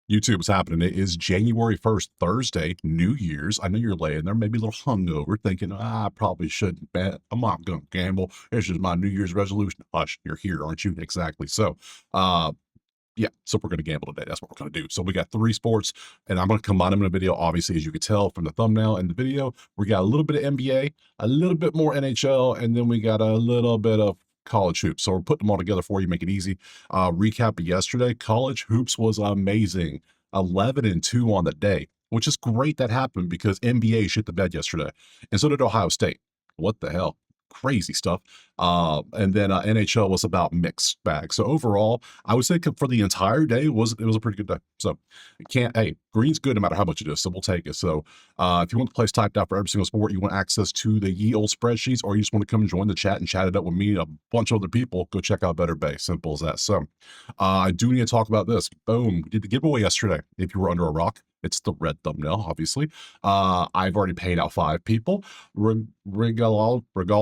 YouTube, what's happening? It is January 1st, Thursday, New Year's. I know you're laying there, maybe a little hungover, thinking, I probably shouldn't bet. I'm not going to gamble. This is my New Year's resolution. Hush, you're here, aren't you? Exactly. So, uh, yeah, so we're going to gamble today. That's what we're going to do. So we got three sports, and I'm going to combine them in a video. Obviously, as you can tell from the thumbnail and the video, we got a little bit of NBA, a little bit more NHL, and then we got a little bit of college hoops. So we're putting them all together for you, make it easy. Recap of yesterday, college hoops was amazing. 11-2 on the day, which is great that happened because NBA shit the bed yesterday, and so did Ohio State. What the hell? Crazy stuff. And then NHL was about mixed bag. So overall, I would say for the entire day it was a pretty good day. So hey, green's good no matter how much it is. So we'll take it. So if you want the place typed out for every single sport, you want access to the ye old spreadsheets, or you just want to come and join the chat and chat it up with me and a bunch of other people, go check out Better Bay. Simple as that. So I do need to talk about this. Boom. We did the giveaway yesterday. If you were under a rock, it's the red thumbnail, obviously. I've already paid out 5 people. Regaldo,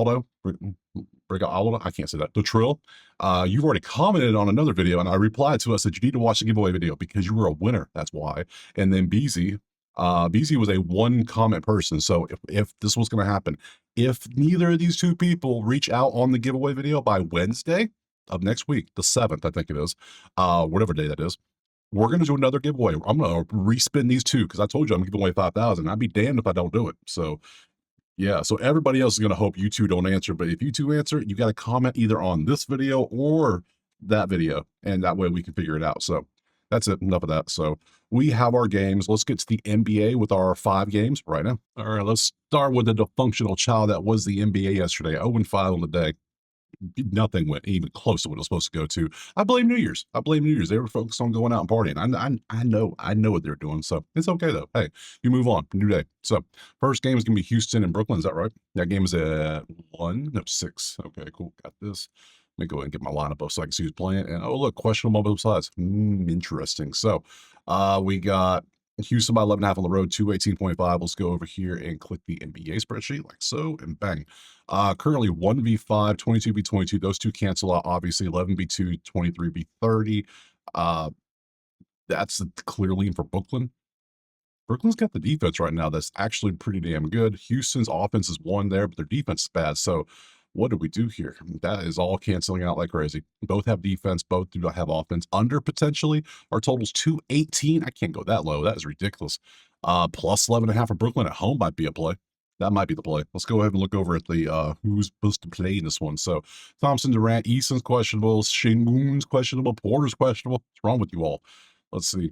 I can't say that. The Trill, you've already commented on another video, and I replied to us that you need to watch the giveaway video because you were a winner. That's why. And then Beezy, was a 1-comment person. So if this was going to happen, if neither of these 2 people reach out on the giveaway video by Wednesday of next week, the 7th, I think it is, whatever day that is, we're going to do another giveaway. I'm going to respin these 2 because I told you I'm giving away 5,000. I'd be damned if I don't do it. So yeah, so everybody else is going to hope you 2 don't answer, but if you 2 answer, you got to comment either on this video or that video, and that way we can figure it out. So that's it. Enough of that. So we have our games. Let's get to the NBA with our 5 games right now. All right, let's start with the dysfunctional child that was the NBA yesterday. 0-5 on the day. Nothing went even close to what it was supposed to go to. I blame New Year's. They were focused on going out and partying. I know what they're doing. So it's okay though. Hey, you move on. New day. So first game is gonna be Houston and Brooklyn. Is that right? That game is at 6. Okay, cool. Got this. Let me go ahead and get my lineup up so I can see who's playing. And oh look, questionable on both sides. Interesting. So we got Houston by 11.5 on the road, 218.5. Let's go over here and click the NBA spreadsheet like so, and bang. Currently 1v5, 22v22. Those 2 cancel out, obviously. 11v2, 23v30. That's the clear lean for Brooklyn. Brooklyn's got the defense right now that's actually pretty damn good. Houston's offense is 1 there, but their defense is bad. So what do we do here? That is all canceling out like crazy. Both have defense. Both do not have offense. Under potentially. Our total's 218. I can't go that low. That is ridiculous. Plus 11.5 for Brooklyn at home might be a play. That might be the play. Let's go ahead and look over at the who's supposed to play in this one. So Thompson, Durant, Easton's questionable, Shingun's questionable, Porter's questionable. What's wrong with you all? Let's see.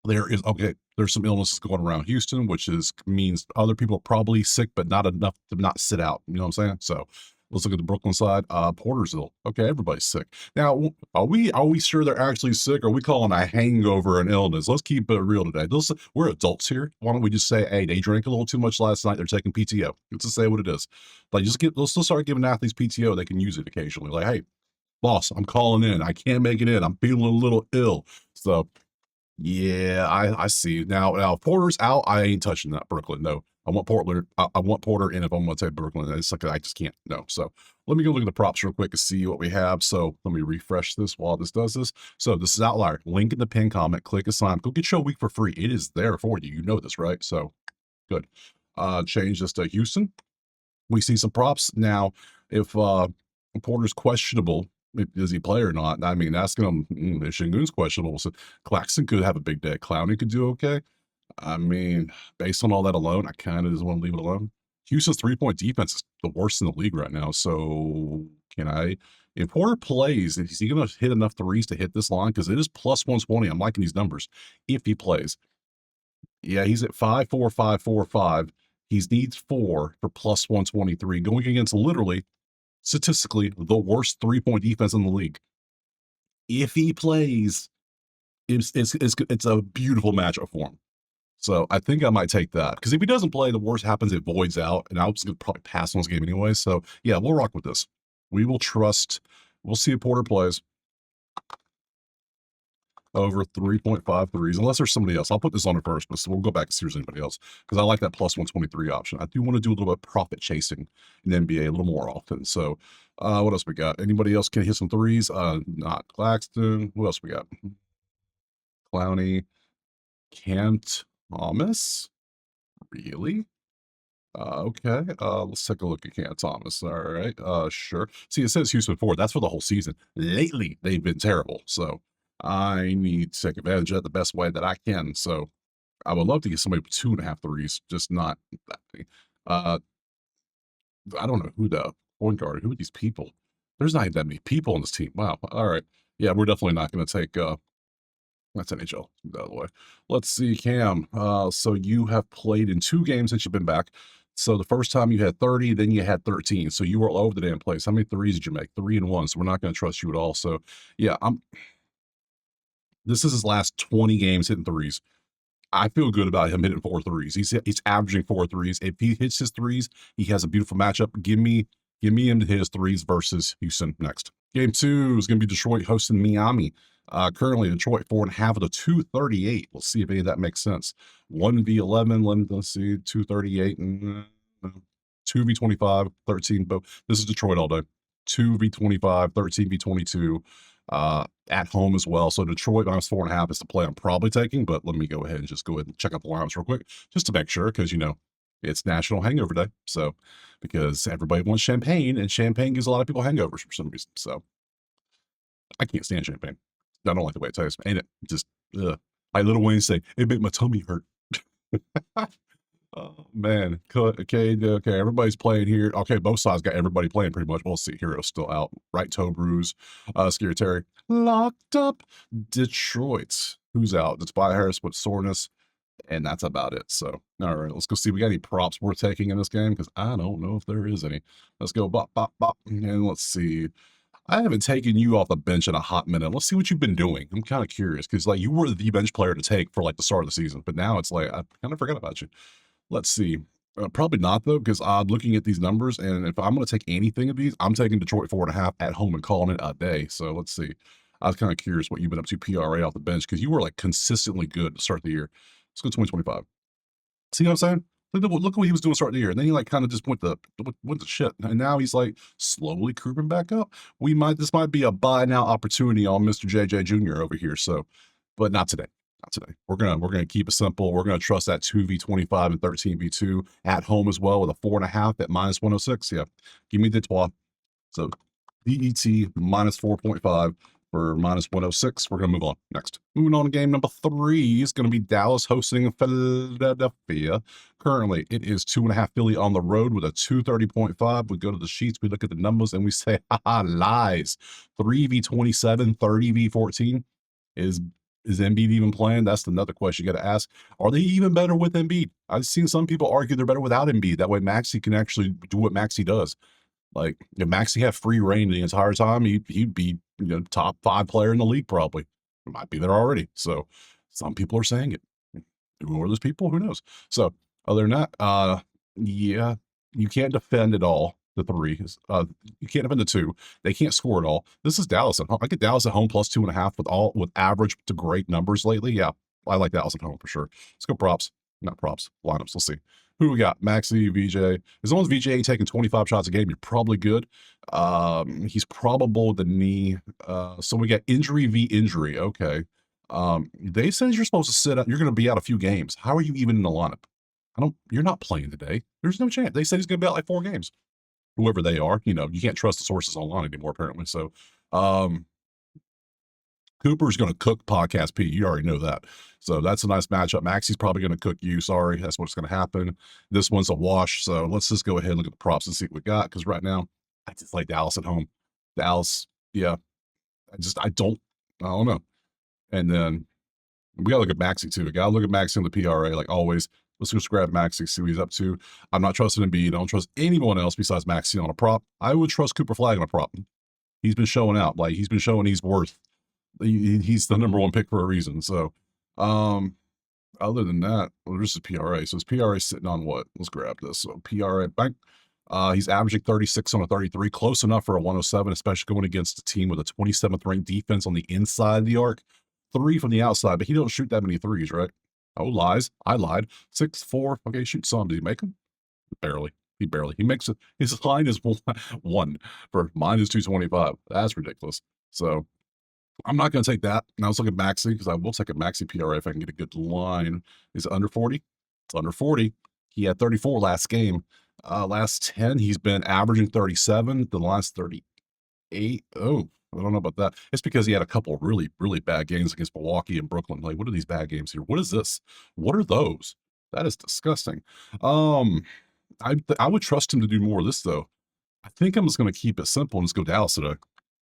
There's some illnesses going around Houston, which means other people are probably sick, but not enough to not sit out. You know what I'm saying? So let's look at the Brooklyn side. Porter's ill. Okay, everybody's sick. Now, are we sure they're actually sick? Or are we calling a hangover an illness? Let's keep it real today. We're adults here. Why don't we just say, hey, they drank a little too much last night. They're taking PTO. Let's just say what it is. Like, let's still start giving athletes PTO. They can use it occasionally. Like, hey, boss, I'm calling in. I can't make it in. I'm feeling a little ill. So yeah, I see. Now Porter's out. I ain't touching that Brooklyn. No, I want Portland. I want Porter in if I'm going to take Brooklyn. It's like I just can't. No. So let me go look at the props real quick to see what we have. So let me refresh this while this does this. So this is Outlier. Link in the pin comment. Click assign. Go get your week for free. It is there for you. You know this, right? So good. Change this to Houston. We see some props now. If Porter's questionable, does he play or not? I mean, asking him, if Shingun's questionable, so Claxton could have a big day. Clowney could do okay. I mean, based on all that alone, I kind of just want to leave it alone. Houston's 3-point defense is the worst in the league right now. So if Porter plays, is he going to hit enough threes to hit this line? Because it is plus 120. I'm liking these numbers. If he plays, yeah, he's at 5-4, 5-4, 5. He needs 4 for plus 123, going against literally, statistically, the worst 3-point defense in the league. If he plays, it's a beautiful matchup for him. So I think I might take that, because if he doesn't play, the worst happens, it voids out, and I was going to probably pass on this game anyway. So yeah, we'll rock with this. We will trust. We'll see if Porter plays over 3.5 threes, unless there's somebody else. I'll put this on it first, but we'll go back and see if there's anybody else, because I like that plus 123 option. I do want to do a little bit of profit chasing in the NBA a little more often. So what else we got? Anybody else can hit some threes? Not Claxton. Who else we got? Clowney. Cam Thomas? Really? Okay. Let's take a look at Cam Thomas. All right. Sure. See, it says Houston Ford. That's for the whole season. Lately, they've been terrible. So I need to take advantage of it the best way that I can. So I would love to get somebody with 2.5 threes, just not that many. I don't know who the point guard, who are these people? There's not even that many people on this team. Wow. All right. Yeah, we're definitely not going to take that's NHL. By the way, let's see, Cam. So you have played in 2 games since you've been back. So the first time you had 30, then you had 13. So you were all over the damn place. How many threes did you make? 3 and 1. So we're not going to trust you at all. So yeah, this is his last 20 games hitting threes. I feel good about him hitting 4 threes. He's averaging 4 threes. If he hits his threes, he has a beautiful matchup. Give me him to hit his threes versus Houston next. Game 2 is going to be Detroit hosting Miami. Currently, Detroit 4.5 of the 238. Let's see if any of that makes sense. 1v11, let's see, 238, and 2v25, 13. But this is Detroit all day. 2v25, 13v22. At home as well. So Detroit minus 4.5 is the play I'm probably taking, but let me go ahead and check out the lineups real quick just to make sure, because it's National Hangover Day. So because everybody wants champagne, and champagne gives a lot of people hangovers for some reason. So I can't stand champagne. I don't like the way it tastes. Ain't it? Just like Little Wayne say, it made my tummy hurt. Oh man. Okay. Everybody's playing here. Okay, both sides got everybody playing pretty much. We'll see. Hero's still out. Right toe bruise. Scary Terry. Locked up. Detroit. Who's out? It's by Harris with soreness. And that's about it. So, all right, let's go see. We got any props worth taking in this game? Because I don't know if there is any. Let's go bop, bop, bop. And let's see. I haven't taken you off the bench in a hot minute. Let's see what you've been doing. I'm kind of curious because you were the bench player to take for the start of the season, but now it's I kind of forgot about you. Let's see. Probably not though, because I'm looking at these numbers, and if I'm going to take anything of these, I'm taking Detroit 4.5 at home and calling it a day. So let's see. I was kind of curious what you've been up to PRA off the bench because you were consistently good to start the year. Let's go 2025. See what I'm saying? Look what he was doing to start the year, and then he kind of just went to shit, and now he's slowly creeping back up. This might be a buy now opportunity on Mr. JJ Jr. over here. So, but not today. Not today. We're gonna keep it simple. We're gonna trust that 2v25 and 13v2 at home as well with a 4.5 at minus 106. Yeah, give me the 12. So DET minus 4.5 for minus 106. We're going to move on. Next. Moving on to game number 3 is going to be Dallas hosting Philadelphia. Currently, it is 2.5 Philly on the road with a 230.5. We go to the sheets, we look at the numbers, and we say, haha, lies. 3v27, 30v14. Is Embiid even playing? That's another question you got to ask. Are they even better with Embiid? I've seen some people argue they're better without Embiid. That way Maxey can actually do what Maxey does. If Maxey had free reign the entire time, he'd be top 5 player in the league probably. It might be there already. So some people are saying it. Who are those people? Who knows? So other than that, yeah, you can't defend at all. The 3, you can't defend the 2. They can't score at all. This is Dallas at home. I get Dallas at home plus 2.5 with average to great numbers lately. Yeah, I like Dallas at home for sure. Let's go props, not props, lineups. Let's see. Who we got? Maxey, VJ. As long as VJ ain't taking 25 shots a game, you're probably good. He's probable with the knee. So we got injury v injury. Okay. They said you're supposed to sit out. You're going to be out a few games. How are you even in the lineup? You're not playing today. There's no chance. They said he's going to be out 4 games. Whoever they are, you can't trust the sources online anymore, apparently. So, Cooper's going to cook Podcast P. You already know that. So that's a nice matchup. Maxey's probably going to cook you. Sorry. That's what's going to happen. This one's a wash. So let's just go ahead and look at the props and see what we got. Because right now, I just like Dallas at home. Dallas, yeah. I don't know. And then we got to look at Maxey too. We got to look at Maxey on the PRA like always. Let's just grab Maxey, see what he's up to. I'm not trusting Embiid. I don't trust anyone else besides Maxey on a prop. I would trust Cooper Flag on a prop. He's been showing out. He's been showing he's worth. He's the number 1 pick for a reason. So, other than that, this is PRA. So his PRA sitting on what? Let's grab this. So PRA bank. He's averaging 36 on a 33, close enough for a 107, especially going against a team with a 27th ranked defense on the inside of the arc. 3 from the outside, but he don't shoot that many threes, right? Oh, lies. I lied. 6'4". Okay, shoot some. Did he make him? Barely. He makes it. His line is 1 for minus 225. That's ridiculous. So I'm not going to take that. Now let's look at Maxi because I will take a Maxi PRA if I can get a good line. Is it under 40? It's under 40. He had 34 last game. Last 10, he's been averaging 37. The last 38. Oh, I don't know about that. It's because he had a couple of really, really bad games against Milwaukee and Brooklyn. Like, what are these bad games here? What is this? What are those? That is disgusting. I would trust him to do more of this though. I think I'm just going to keep it simple and just go Dallas today.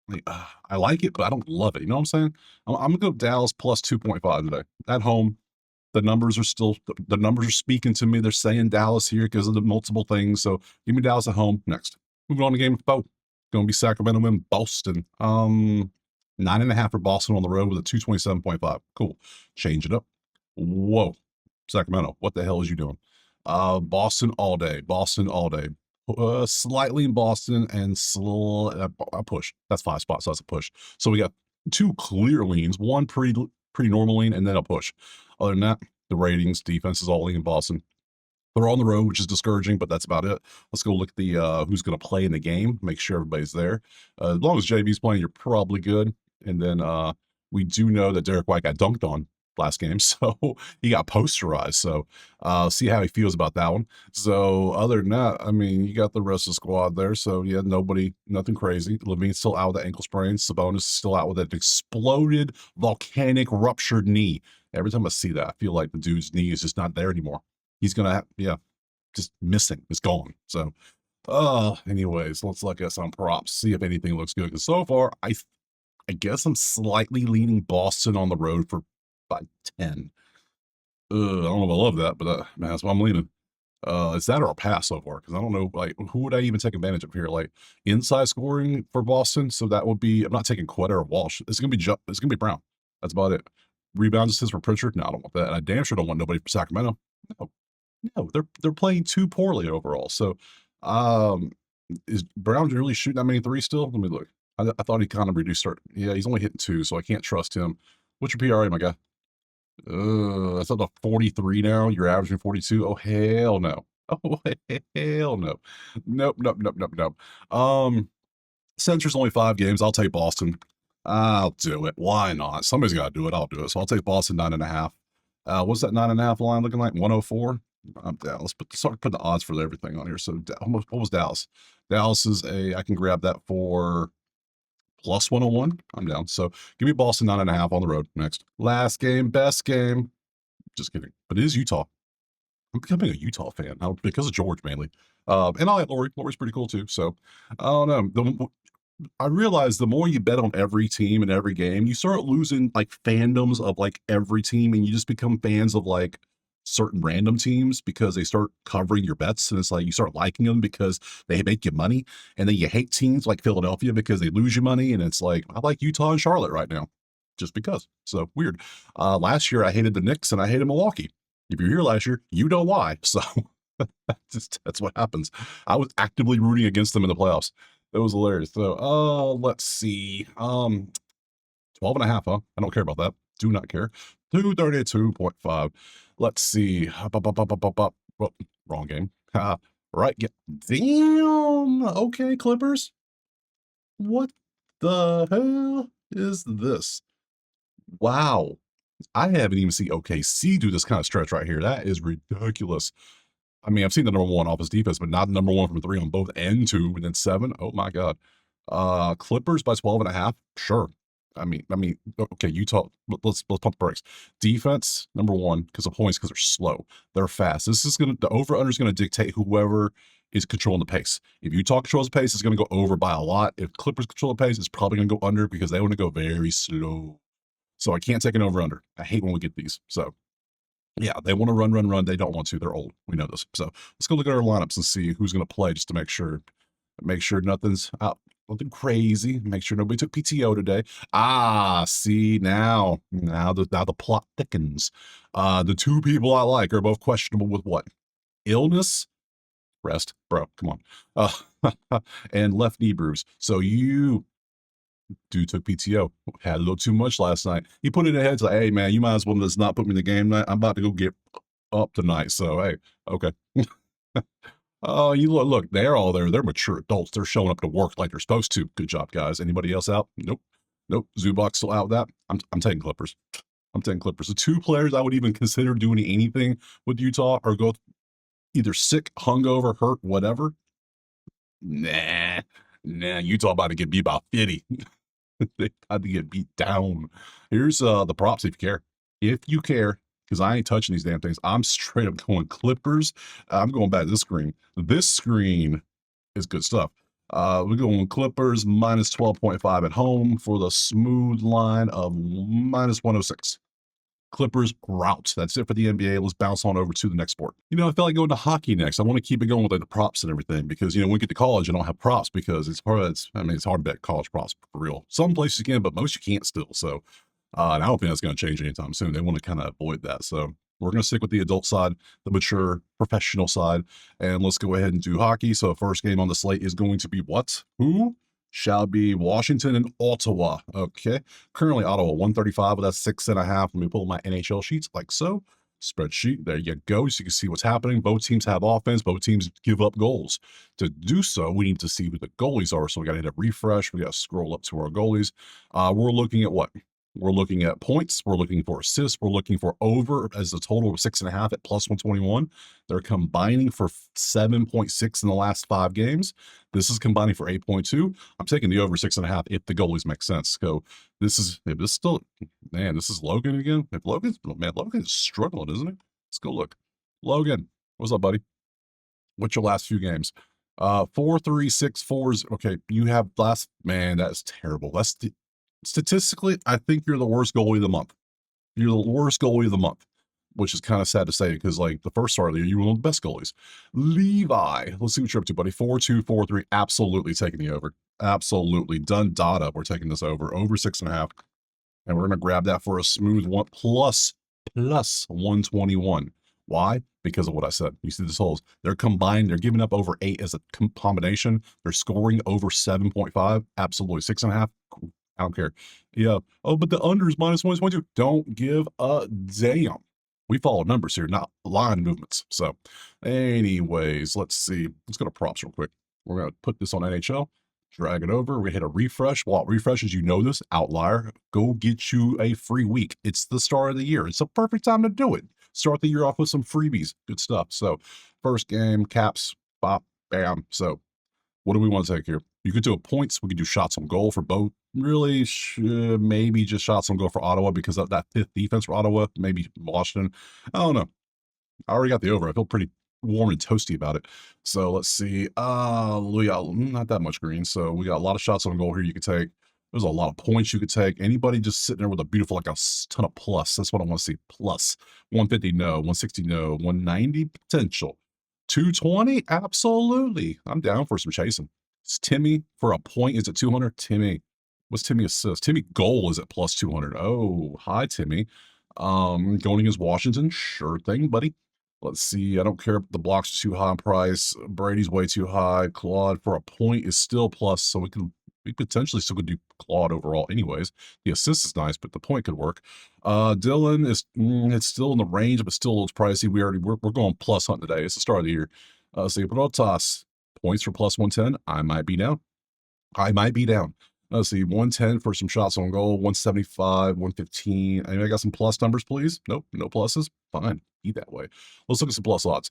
Like, I like it, but I don't love it. You know what I'm saying? I'm gonna go Dallas plus 2.5 today at home. The numbers are still the numbers are speaking to me. They're saying Dallas here because of the multiple things. So give me Dallas at home next. Moving on to game 4. Going to be Sacramento and Boston. 9.5 for Boston on the road with a 227.5. Cool. Change it up. Whoa, Sacramento, what the hell is you doing? Boston all day. Boston all day. Slightly in Boston and a push. That's 5 spots. So that's a push. So we got 2 clear leans, one pretty normal lean, and then a push. Other than that, the ratings, defense is all lean in Boston. They're on the road, which is discouraging, but that's about it. Let's go look at the who's going to play in the game. Make sure everybody's there. As long as JB's playing, you're probably good. And then we do know that Derek White got dunked on last game, so he got posterized. So see how he feels about that one. So other than that, I mean, you got the rest of the squad there. So yeah, nothing crazy. Levine's still out with the ankle sprain. Sabonis is still out with an exploded volcanic ruptured knee. Every time I see that, I feel like the dude's knee is just not there anymore. He's gonna just missing. It's gone. So anyways, let's look at some props, see if anything looks good. Because so far, I guess I'm slightly leaning Boston on the road for by 10. I don't know if I love that, but man, that's why I'm leaning. It's that or a pass so far because I don't know, like, who would I even take advantage of here? Like inside scoring for Boston, so that would be I'm not taking Quetta or Walsh. It's gonna be Brown. That's about it. Rebounds assists for Pritchard. No, I don't want that. And I damn sure don't want nobody for Sacramento. No, they're playing too poorly overall. So, is Brown really shooting that many threes still? Let me look. I thought he kind of reduced start. Yeah, he's only hitting 2, so I can't trust him. What's your PRA, my guy? That's up to 43 now. You're averaging 42. Oh, hell no. Oh, hell no. Nope, nope, nope, nope, nope. Center's only 5 games. I'll take Boston. I'll do it. Why not? Somebody's got to do it. I'll do it. So I'll take Boston 9.5. What's that 9.5 line looking like? 104. I'm down. Let's start putting the odds for everything on here. So what was Dallas? Dallas is I can grab that for plus 101. I'm down. So give me Boston 9.5 on the road next. Last game, best game. Just kidding. But it is Utah. I'm becoming a Utah fan now because of George mainly. And I like Lori. Lori's pretty cool too. So I don't know. I realize the more you bet on every team and every game, you start losing like fandoms of like every team, and you just become fans of like certain random teams because they start covering your bets, and it's like you start liking them because they make you money, and then you hate teams like Philadelphia because they lose you money, and it's like I like Utah and Charlotte right now just because. So weird. Last year I hated the Knicks and I hated Milwaukee. If you're here last year, you know why. So that's what happens. I was actively rooting against them in the playoffs. That was hilarious. So, let's see. 12.5, huh? I don't care about that. Do not care. 232.5. Let's see. Well, wrong game. Right. Yeah. Damn. Okay, Clippers. What the hell is this? Wow. I haven't even seen OKC do this kind of stretch right here. That is ridiculous. I mean, I've seen the number 1 offense defense, but not the number 1 from 3 on both and 2 and then 7. Oh my God. Clippers by 12.5. Sure. I mean, okay, Utah, let's pump the brakes. Defense, number 1, because of points, because they're slow. They're fast. The over-under is going to dictate whoever is controlling the pace. If Utah controls the pace, it's going to go over by a lot. If Clippers control the pace, it's probably going to go under because they want to go very slow. So I can't take an over-under. I hate when we get these. So yeah, they want to run. They don't want to. They're old. We know this. So let's go look at our lineups and see who's going to play just to make sure nothing's out, nothing crazy. Make sure nobody took PTO today. See now the plot thickens. The 2 people I like are both questionable with what? Illness, rest, bro. Come on. And left knee bruise. So you. Dude took PTO, had a little too much last night. He put it in his head, like, hey, man, you might as well just not put me in the game tonight. I'm about to go get up tonight. So, hey, okay. Oh, you look, they're all there. They're mature adults. They're showing up to work like they're supposed to. Good job, guys. Anybody else out? Nope. Nope. Zubac still out with that. I'm taking Clippers. I'm taking Clippers. The two players I would even consider doing anything with Utah are both either sick, hungover, hurt, whatever. Nah, Utah about to get beat by 50. They had to get beat down. Here's the props if you care. If you care, because I ain't touching these damn things. I'm straight up going Clippers. I'm going back to this screen. This screen is good stuff. We're going Clippers minus 12.5 at home for the smooth line of minus 106. Clippers route. That's it for the NBA. Let's bounce on over to the next sport. I felt like going to hockey next. I want to keep it going with like the props and everything because when we get to college, I don't have props because it's hard. It's hard to bet college props for real. Some places you can, but most you can't still. So, and I don't think that's going to change anytime soon. They want to kind of avoid that. So we're going to stick with the adult side, the mature professional side, and let's go ahead and do hockey. So first game on the slate is going to be what? Who? Shall be Washington and Ottawa. Okay. Currently Ottawa 135, but that's 6.5. Let me pull my NHL sheets like so. Spreadsheet. There you go. So you can see what's happening. Both teams have offense. Both teams give up goals. To do so, we need to see who the goalies are. So we got to hit a refresh. We got to scroll up to our goalies. We're looking at what? We're looking at points. We're looking for assists. We're looking for over as a total of 6.5 at plus 121. They're combining for 7.6 in the last 5 games. This is combining for 8.2. I'm taking the over 6.5 if the goalies make sense. So this is Logan again. If Logan's struggling, isn't he? Let's go look. Logan, what's up, buddy? What's your last few games? 4-3-6-4s. Okay, you have that's terrible. Statistically, I think you're the worst goalie of the month. You're the worst goalie of the month, which is kind of sad to say because, like, the first start of the year, you were one of the best goalies. Levi, let's see what you're up to, buddy. 4-2, 4-3, absolutely taking the over. Absolutely. Done data. We're taking this over 6.5. And we're going to grab that for a smooth one plus 121. Why? Because of what I said. You see this holes. They're combined. They're giving up over 8 as a combination. They're scoring over 7.5. Absolutely. 6.5. I don't care. Yeah. Oh, but the under is minus 122. Don't give a damn. We follow numbers here, not line movements. So anyways, let's see. Let's go to props real quick. We're going to put this on NHL, drag it over. We hit a refresh. While it refreshes, this outlier, go get you a free week. It's the start of the year. It's a perfect time to do it. Start the year off with some freebies. Good stuff. So first game, Caps, bop, bam. So what do we want to take here? You could do points. We could do shots on goal for both. Really, maybe just shots on goal for Ottawa because of that 5th defense for Ottawa. Maybe Washington. I don't know. I already got the over. I feel pretty warm and toasty about it. So let's see. We got not that much green. So we got a lot of shots on goal here you could take. There's a lot of points you could take. Anybody just sitting there with a beautiful, like a ton of plus. That's what I want to see. Plus 150, no. 160, no. 190 potential. 220, absolutely. I'm down for some chasing. It's Timmy for a point is at 200. Timmy, what's Timmy assist? Timmy goal is at plus 200. Oh, hi Timmy. Going against Washington, sure thing, buddy. Let's see. I don't care if the blocks are too high in price. Brady's way too high. Claude for a point is still plus, so we potentially still could do Claude overall anyways. The assist is nice, but the point could work. Dylan is it's still in the range, but still a little pricey. We're going plus hunt today. It's the start of the year. So Protas points for plus 110. I might be down. Let's see, 110 for some shots on goal, 175, 115. I got some plus numbers, please. Nope, no pluses. Fine, be that way. Let's look at some plus odds.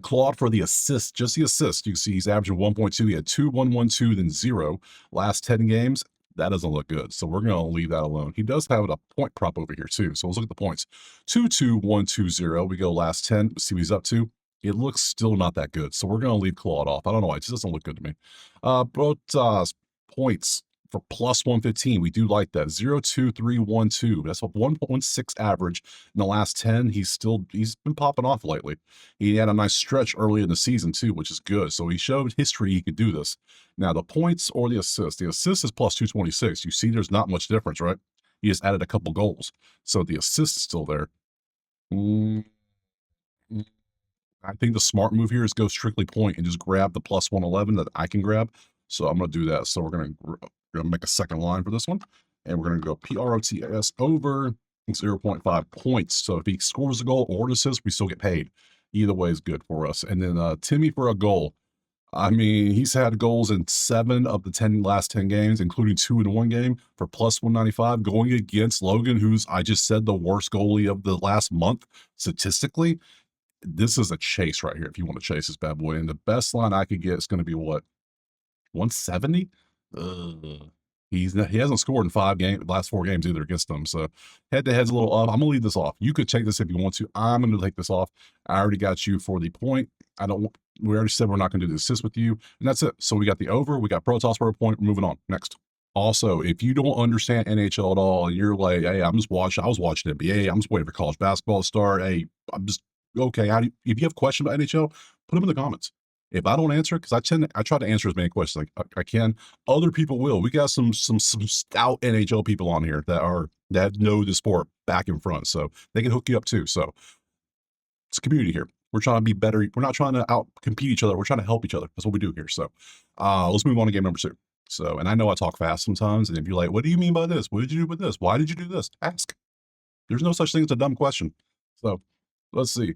Claude for the assist, just the assist. You can see he's averaging 1.2. He had 2, 1, 1, 2, then 0. Last 10 games, that doesn't look good. So we're going to leave that alone. He does have a point prop over here too. So let's look at the points. 2, 2, 1, 2, 0. We go last 10. Let's see what he's up to. It looks still not that good. So we're going to leave Claude off. I don't know why. It just doesn't look good to me. But points for plus 115. We do like that. 0, 2, 3, 1, 2. That's a 1.6 average in the last 10. He's been popping off lately. He had a nice stretch early in the season too, which is good. So he showed history he could do this. Now the points or the assist. The assist is plus 226. You see there's not much difference, right? He just added a couple goals. So the assist is still there. I think the smart move here is go strictly point and just grab the plus 111 that I can grab. So I'm going to do that. So we're going to make a second line for this one. And we're going to go PROTS over 0.5 points. So if he scores a goal or an assist, we still get paid. Either way is good for us. And then Timmy for a goal. I mean, he's had goals in 7 of the 10 last 10 games, including 2 in one game for plus 195, going against Logan, who's, I just said, the worst goalie of the last month statistically. This is a chase right here if you want to chase this bad boy. And the best line I could get is going to be what? 170? Ugh. He hasn't scored in last 4 games either against them. So head to head's a little off. I'm gonna leave this off. You could take this if you want to. I'm gonna take this off. I already got you for the point. We already said we're not gonna do the assist with you, and that's it. So we got the over, we got Protoss for a point. We're moving on. Next. Also, if you don't understand NHL at all, and you're like, hey, I was watching NBA, I'm just waiting for college basketball to start. Hey, I'm just okay. If you have questions about NHL, put them in the comments. If I don't answer, because I try to answer as many questions like I can. Other people will. We got some stout NHL people on here that know the sport back and front, so they can hook you up too. So it's a community here. We're trying to be better. We're not trying to out compete each other. We're trying to help each other. That's what we do here. So let's move on to game number 2. So, and I know I talk fast sometimes, and if you're like, what do you mean by this? What did you do with this? Why did you do this? Ask. There's no such thing as a dumb question. So let's see.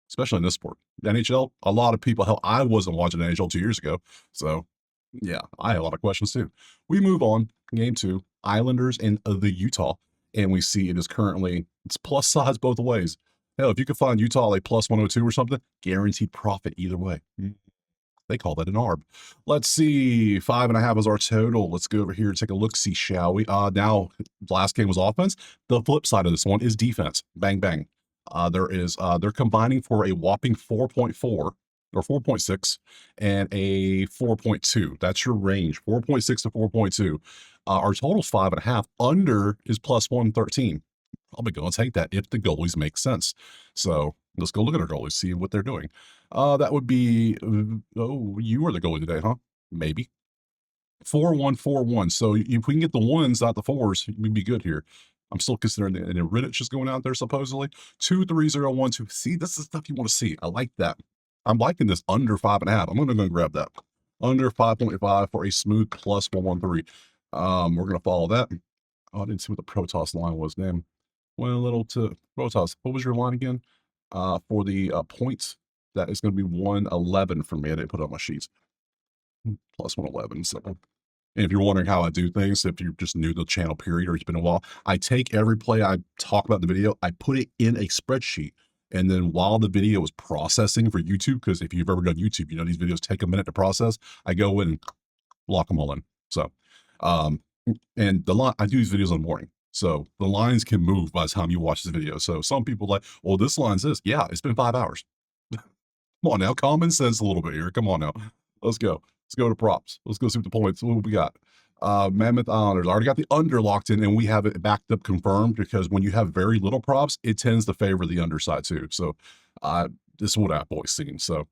Especially in this sport. The NHL, a lot of people, hell, I wasn't watching NHL 2 years ago. So, yeah, I had a lot of questions too. We move on. Game 2, Islanders and the Utah. And we see it's plus size both ways. Hell, if you could find Utah like plus 102 or something, guaranteed profit either way. They call that an ARB. Let's see. 5.5 is our total. Let's go over here and take a look-see, shall we? Now, last game was offense. The flip side of this one is defense. Bang, bang. They're combining for a whopping 4.4 or 4.6 and a 4.2. That's your range, 4.6 to 4.2. Our total's 5.5. Under is plus 113. Probably going to take that if the goalies make sense. So let's go look at our goalies, see what they're doing. That would be, you are the goalie today, huh? Maybe. 4-1-4-1. So if we can get the ones, not the fours, we'd be good here. I'm still considering the Riddich is going out there supposedly. 2-3-0-1-2. See, this is stuff you want to see. I like that. I'm liking this under 5.5. I'm going to go grab that. Under 5.5 for a smooth plus 113. We're going to follow that. Oh, I didn't see what the Protoss line was. Damn. Went a little to Protoss. What was your line again? For the points, that is going to be 111 for me. I didn't put it on my sheets. Plus 111. So, and if you're wondering how I do things, if you're just new to the channel, period, or it's been a while, I take every play I talk about in the video, I put it in a spreadsheet. And then while the video is processing for YouTube, because if you've ever done YouTube, you know these videos take a minute to process, I go in and lock them all in. So, and I do these videos in the morning. So the lines can move by the time you watch this video. So some people like, well, this line says, yeah, it's been 5 hours. Come on now, common sense a little bit here. Come on now. Let's go. Let's go to props. Let's go see what the points, what we got. Mammoth Islanders. I already got the under locked in, and we have it backed up confirmed, because when you have very little props, it tends to favor the underside too. So this is what I've always seen. So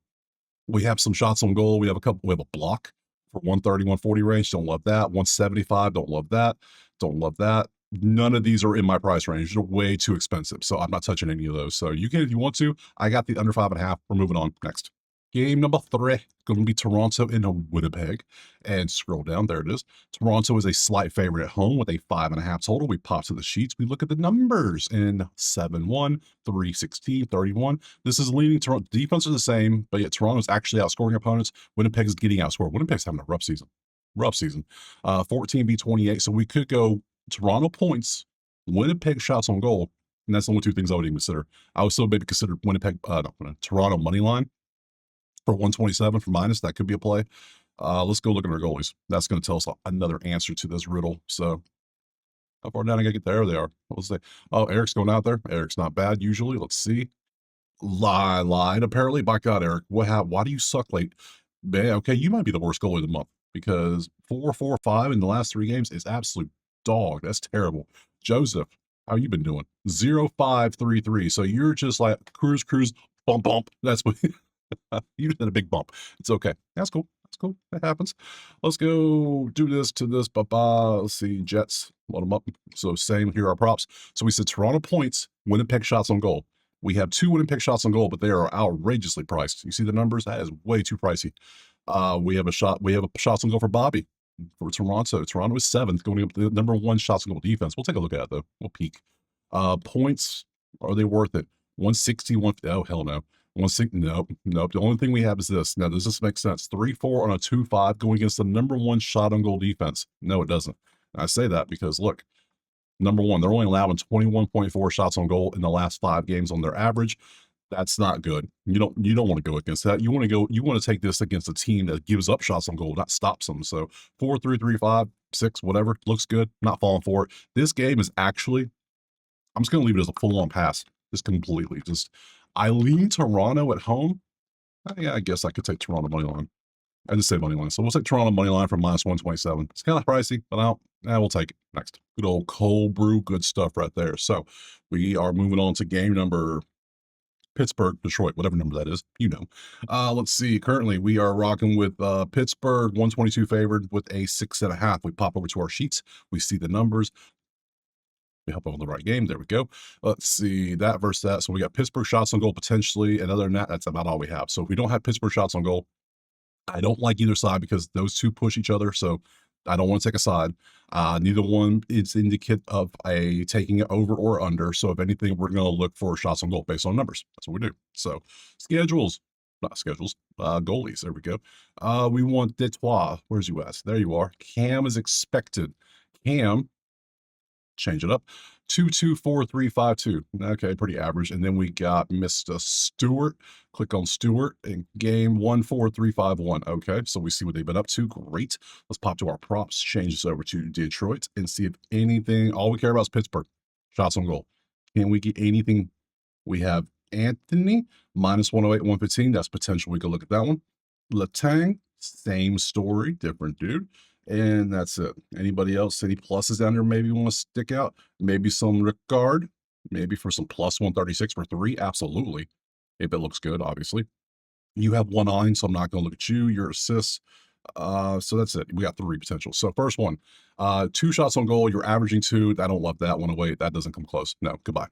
we have some shots on goal. We have a block for 130, 140 range. Don't love that. 175. Don't love that. Don't love that. None of these are in my price range. They're way too expensive. So I'm not touching any of those. So you can, if you want to. I got the under 5.5. We're moving on. Next. Game number 3, going to be Toronto and Winnipeg. And scroll down, there it is. Toronto is a slight favorite at home with a 5.5 total. We pop to the sheets. We look at the numbers in 7-1, 3-16, 31. This is leaning Toronto. Defense is the same, but yet Toronto's actually outscoring opponents. Winnipeg is getting outscored. Winnipeg's having a rough season. 14v28. So we could go Toronto points, Winnipeg shots on goal, and that's the only 2 things I would even consider. I would still maybe consider Toronto money line for 127 for minus. That could be a play. Let's go look at our goalies. That's going to tell us another answer to this riddle. So how far down I got to get there? They are. Let's say, oh, Eric's going out there. Eric's not bad usually. Let's see. Lied apparently. By God, Eric, why do you suck late? Man, okay, you might be the worst goalie of the month, because 4-4-5 in the last 3 games is absolute dog. That's terrible. Joseph, how you been doing? 0-5-3-3. So you're just like cruise, bump. That's what you did, a big bump. It's okay. That's cool. That happens. Let's go do this to this. Let's see. Jets, load them up. So same here are props. So we said Toronto points, Winnipeg shots on goal. We have 2 Winnipeg shots on goal, but they are outrageously priced. You see the numbers? That is way too pricey. We have shots on goal for Bobby for Toronto. Toronto is 7th, going up the number 1 shots on goal defense. We'll take a look at it though. We'll peek. Points, are they worth it? 160, oh hell no. One six, nope, nope. The only thing we have is this. Now, does this make sense? 3-4 on a 2-5 going against the number one shot on goal defense. No, it doesn't. I say that because look, number one, they're only allowing 21.4 shots on goal in the last 5 games on their average. That's not good. You don't want to go against that. You want to take this against a team that gives up shots on goal, not stops them. So 4-3-3-5-6, whatever, looks good. Not falling for it. This game is actually, I'm just gonna leave it as a full-on pass. Just completely. Just I lean Toronto at home. Yeah, I guess I could take Toronto money line. I just say money line. So we'll take Toronto money line for -127. It's kind of pricey, but we'll take it. Next. Good old cold brew, good stuff right there. So we are moving on to game number Pittsburgh, Detroit, whatever number that is, you know. Let's see. Currently, we are rocking with Pittsburgh, 122 favored with a 6.5. We pop over to our sheets. We see the numbers. We hop on the right game. There we go. Let's see that versus that. So we got Pittsburgh shots on goal potentially, and other than that, that's about all we have. So if we don't have Pittsburgh shots on goal, I don't like either side because those two push each other. So I don't want to take a side. Neither one is indicate of a taking it over or under. So if anything, we're going to look for shots on goal based on numbers. That's what we do. So schedules, not schedules, goalies. There we go. We want Detroit. Where's you at? There you are. Cam is expected. Cam, change it up. 2-2-4-3-5-2. Okay, pretty average. And then we got Mr. Stewart. Click on Stewart in game 1-4-3-5-1. Okay, so we see what they've been up to. Great. Let's pop to our props, change this over to Detroit, and see if anything. All we care about is Pittsburgh. Shots on goal. Can we get anything? We have Anthony, -108, 115. That's potential. We can look at that one. Letang, same story, different dude. And that's it. Anybody else? Any pluses down there maybe want to stick out? Maybe some Ricard, maybe for some +136 for 3. Absolutely. If it looks good, obviously. You have 1 on, so I'm not going to look at you. Your assists. So that's it. We got 3 potential. So first one, 2 shots on goal. You're averaging 2. I don't love that one away. That doesn't come close. No, goodbye.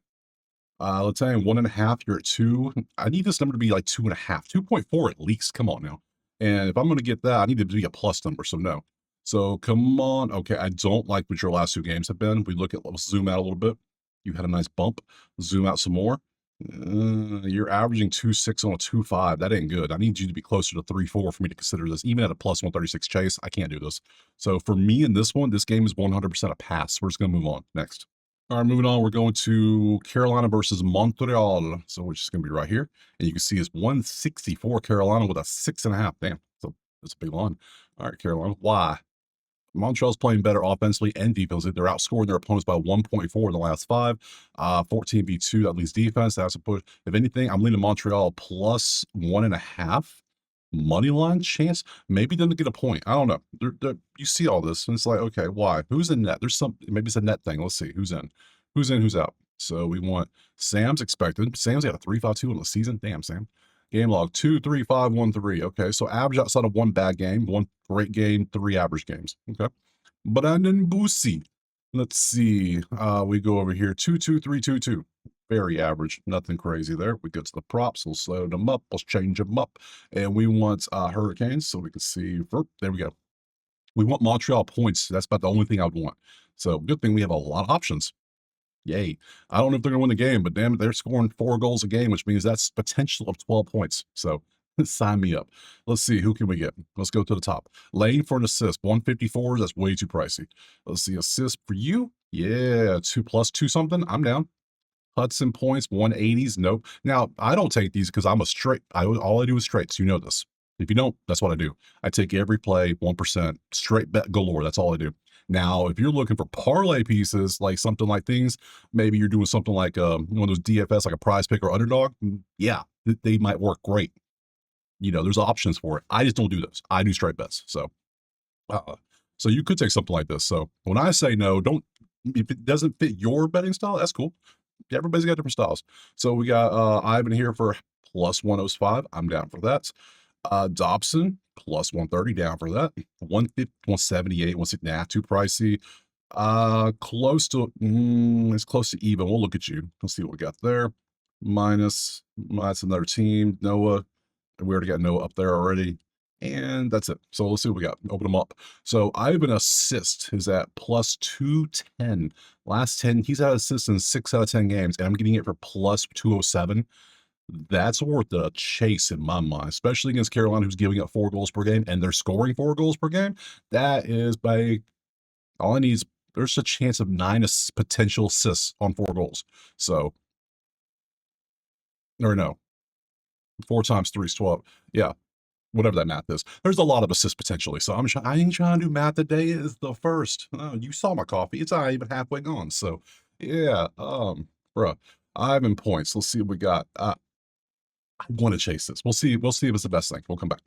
Let's say 1.5. You're at 2. I need this number to be like 2.5, 2.4 at least. Come on now. And if I'm going to get that, I need it to be a plus number. So no. So come on. Okay, I don't like what your last 2 games have been. Let's zoom out a little bit. You had a nice bump. Zoom out some more. You're averaging 2.6 on a 2.5. That ain't good. I need you to be closer to 3.4 for me to consider this. Even at a +136 chase, I can't do this. So for me in this one, this game is 100% a pass. We're just going to move on. Next. All right, moving on. We're going to Carolina versus Montreal. So we're just going to be right here. And you can see it's 164 Carolina with a 6.5. Damn. So that's a big line. All right, Carolina. Why? Montreal's playing better offensively and defensively. They're outscoring their opponents by 1.4 in the last 5. 14v2, that leads defense. That's a push. If anything, I'm leaning Montreal +1.5. Money line chance. Maybe them to get a point. I don't know. You see all this, and it's like, okay, why? Who's in net? Maybe it's a net thing. Let's see. Who's in? Who's out? So we want Sam's expected. Sam's got a 3.52 in the season. Damn, Sam. Game log 2-3-5-1-3. Okay, so average outside of 1 bad game, 1 great game, 3 average games. Okay, Brandon Boosie. Let's see. We go over here 2-2-3-2-2. Very average, nothing crazy there. We get to the props. We'll slow them up. Let's change them up, and we want Hurricanes, so we can see. There we go. We want Montreal points. That's about the only thing I would want. So good thing we have a lot of options. Yay. I don't know if they're going to win the game, but damn it, they're scoring 4 goals a game, which means that's potential of 12 points. So sign me up. Let's see. Who can we get? Let's go to the top. Lane for an assist. 154. That's way too pricey. Let's see. Assist for you. Yeah. 2 + 2 something. I'm down. Hudson points. 180s. Nope. Now, I don't take these because I'm a straight. All I do is straights. You know this. If you don't, that's what I do. I take every play 1%. Straight bet galore. That's all I do. Now, if you're looking for parlay pieces, like something like things, maybe you're doing something like one of those DFS, like a prize pick or underdog. Yeah, they might work great. There's options for it. I just don't do those. I do straight bets. So you could take something like this. So when I say no, don't, if it doesn't fit your betting style, that's cool. Everybody's got different styles. So we got Ivan here for +105. I'm down for that. Dobson +130, down for that. 150, 178, 160, nah, too pricey. Close to, it's close to even. We'll look at you. Let's see what we got there. Minus, that's another team. Noah, we already got Noah up there already. And that's it. So let's see what we got. Open them up. So Ivan assist is at +210. Last 10, he's had assists in 6 out of 10 games, and I'm getting it for +207. That's worth a chase in my mind, especially against Carolina, who's giving up 4 goals per game, and they're scoring 4 goals per game. That is by all I need is there's a chance of 9 potential assists on 4 goals. So or no, 4 times 3 is 12. Yeah, whatever that math is. There's a lot of assists potentially. So I ain't trying to do math today is the first. Oh, you saw my coffee. It's not even halfway gone. So yeah, bruh. I'm in points. Let's see what we got. I want to chase this. We'll see if it's the best thing. We'll come back.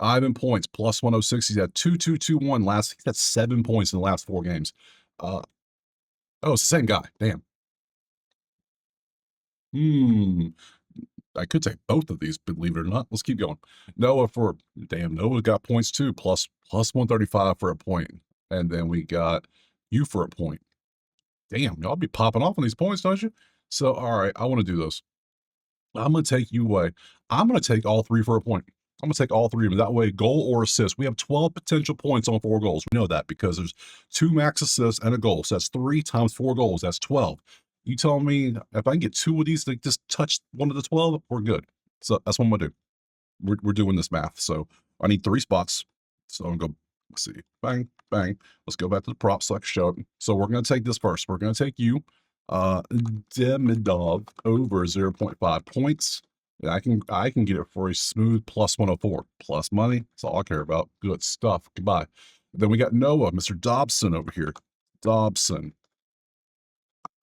Ivan points plus 106. He's had 2-2-2-1 last. He's had 7 points in the last 4 games. Oh, it's the same guy. Damn. Hmm. I could take both of these, believe it or not. Let's keep going. Noah got points too, plus 135 for a point. And then we got you for a point. Damn, y'all be popping off on these points, don't you? So, all right, I want to do those. I'm going to take you away. I'm going to take all 3 for a point. I'm going to take all 3 of them. That way, goal or assist. We have 12 potential points on 4 goals. We know that because there's 2 max assists and a goal. So that's 3 times 4 goals. That's 12. You tell me if I can get 2 of these to just touch one of the 12, we're good. So that's what I'm going to do. We're doing this math. So I need 3 spots. So I'm going to go, let's see, bang, bang. Let's go back to the prop select show. So we're going to take this first. We're going to take you. Demidov over 0.5 points. Yeah, I can get it for a smooth plus 104. Plus money. That's all I care about. Good stuff. Goodbye. Then we got Noah, Mr. Dobson over here. Dobson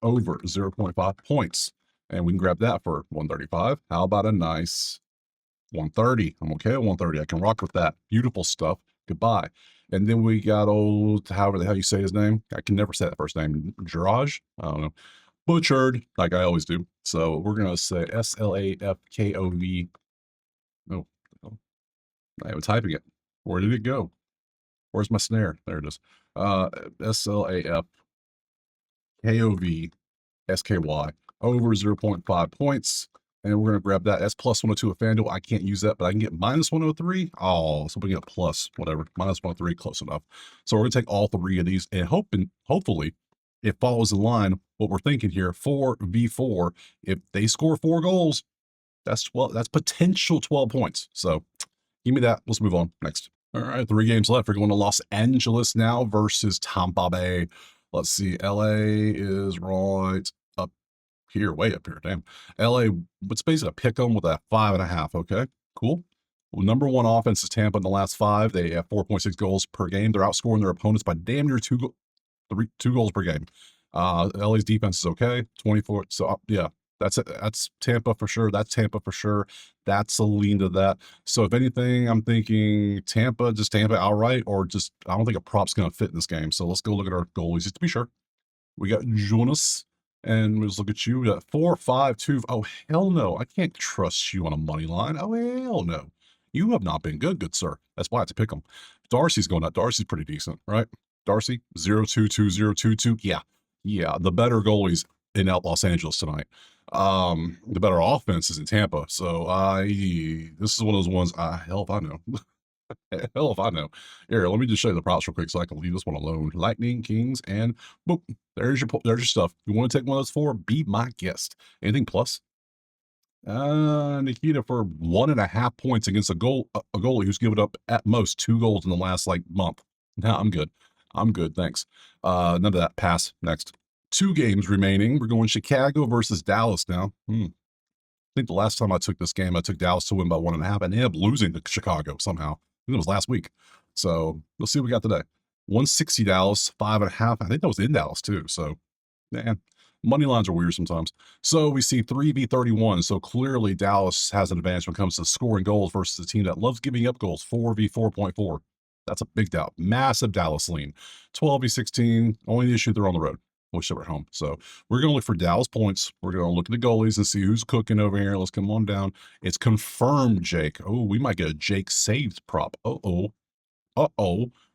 over 0.5 points. And we can grab that for 135. How about a nice 130? I'm okay at 130. I can rock with that. Beautiful stuff. Goodbye. And then we got old, however the hell you say his name. I can never say that first name. Jiraj? I don't know. Butchered, like I always do. So we're going to say SLAFKOV. Oh, I am typing it. Where did it go? Where's my snare? There it is. SLAFKOV SKY over 0.5 points. And we're going to grab that. That's plus 102 at FanDuel. I can't use that, but I can get minus 103. Oh, so we get plus whatever. Minus 103, close enough. So we're going to take all 3 of these and hopefully it follows in line what we're thinking here. 4v4. If they score 4 goals, that's potential 12 points. So give me that. Let's move on. Next. All right, 3 games left. We're going to Los Angeles now versus Tampa Bay. Let's see. LA is right up here, way up here. Damn. LA, it's basically a pick 'em with a 5.5. Okay, cool. Well, number 1 offense is Tampa in the last 5. They have 4.6 goals per game. They're outscoring their opponents by damn near 2 goals per game. LA's defense is okay. 24. So yeah, that's it. That's Tampa for sure. That's Tampa for sure. That's a lean to that. So if anything, I'm thinking just Tampa outright, or just I don't think a prop's going to fit in this game. So let's go look at our goalies just to be sure. We got Jonas, and let's look at you. We got 4, 5, 2. Oh hell no! I can't trust you on a money line. Oh hell no! You have not been good sir. That's why I have to pick them. Darcy's going up. Darcy's pretty decent, right? Darcy 0-2-2-0-2-2. Yeah. The better goalies in Los Angeles tonight. The better offense is in Tampa. So this is one of those ones. Hell if I know. Hell if I know. Here, let me just show you the props real quick so I can leave this one alone. Lightning, Kings, and boop. There's your stuff. You want to take one of those 4? Be my guest. Anything plus? Nikita for 1.5 points against a goalie who's given up at most 2 goals in the last month. No, I'm good. Thanks. None of that. Pass. Next. 2 games remaining. We're going Chicago versus Dallas now. I think the last time I took this game, I took Dallas to win by 1.5 and ended up losing to Chicago somehow. I think it was last week. So let's see what we got today. 160 Dallas, 5.5. I think that was in Dallas too. So, man, money lines are weird sometimes. So we see 3v31. So clearly Dallas has an advantage when it comes to scoring goals versus a team that loves giving up goals. 4v4.4. That's a big doubt. Massive Dallas lean. 12v16. Only the issue they're on the road. Wish they were at home. So we're going to look for Dallas points. We're going to look at the goalies and see who's cooking over here. Let's come on down. It's confirmed, Jake. Oh, we might get a Jake saved prop. Uh-oh.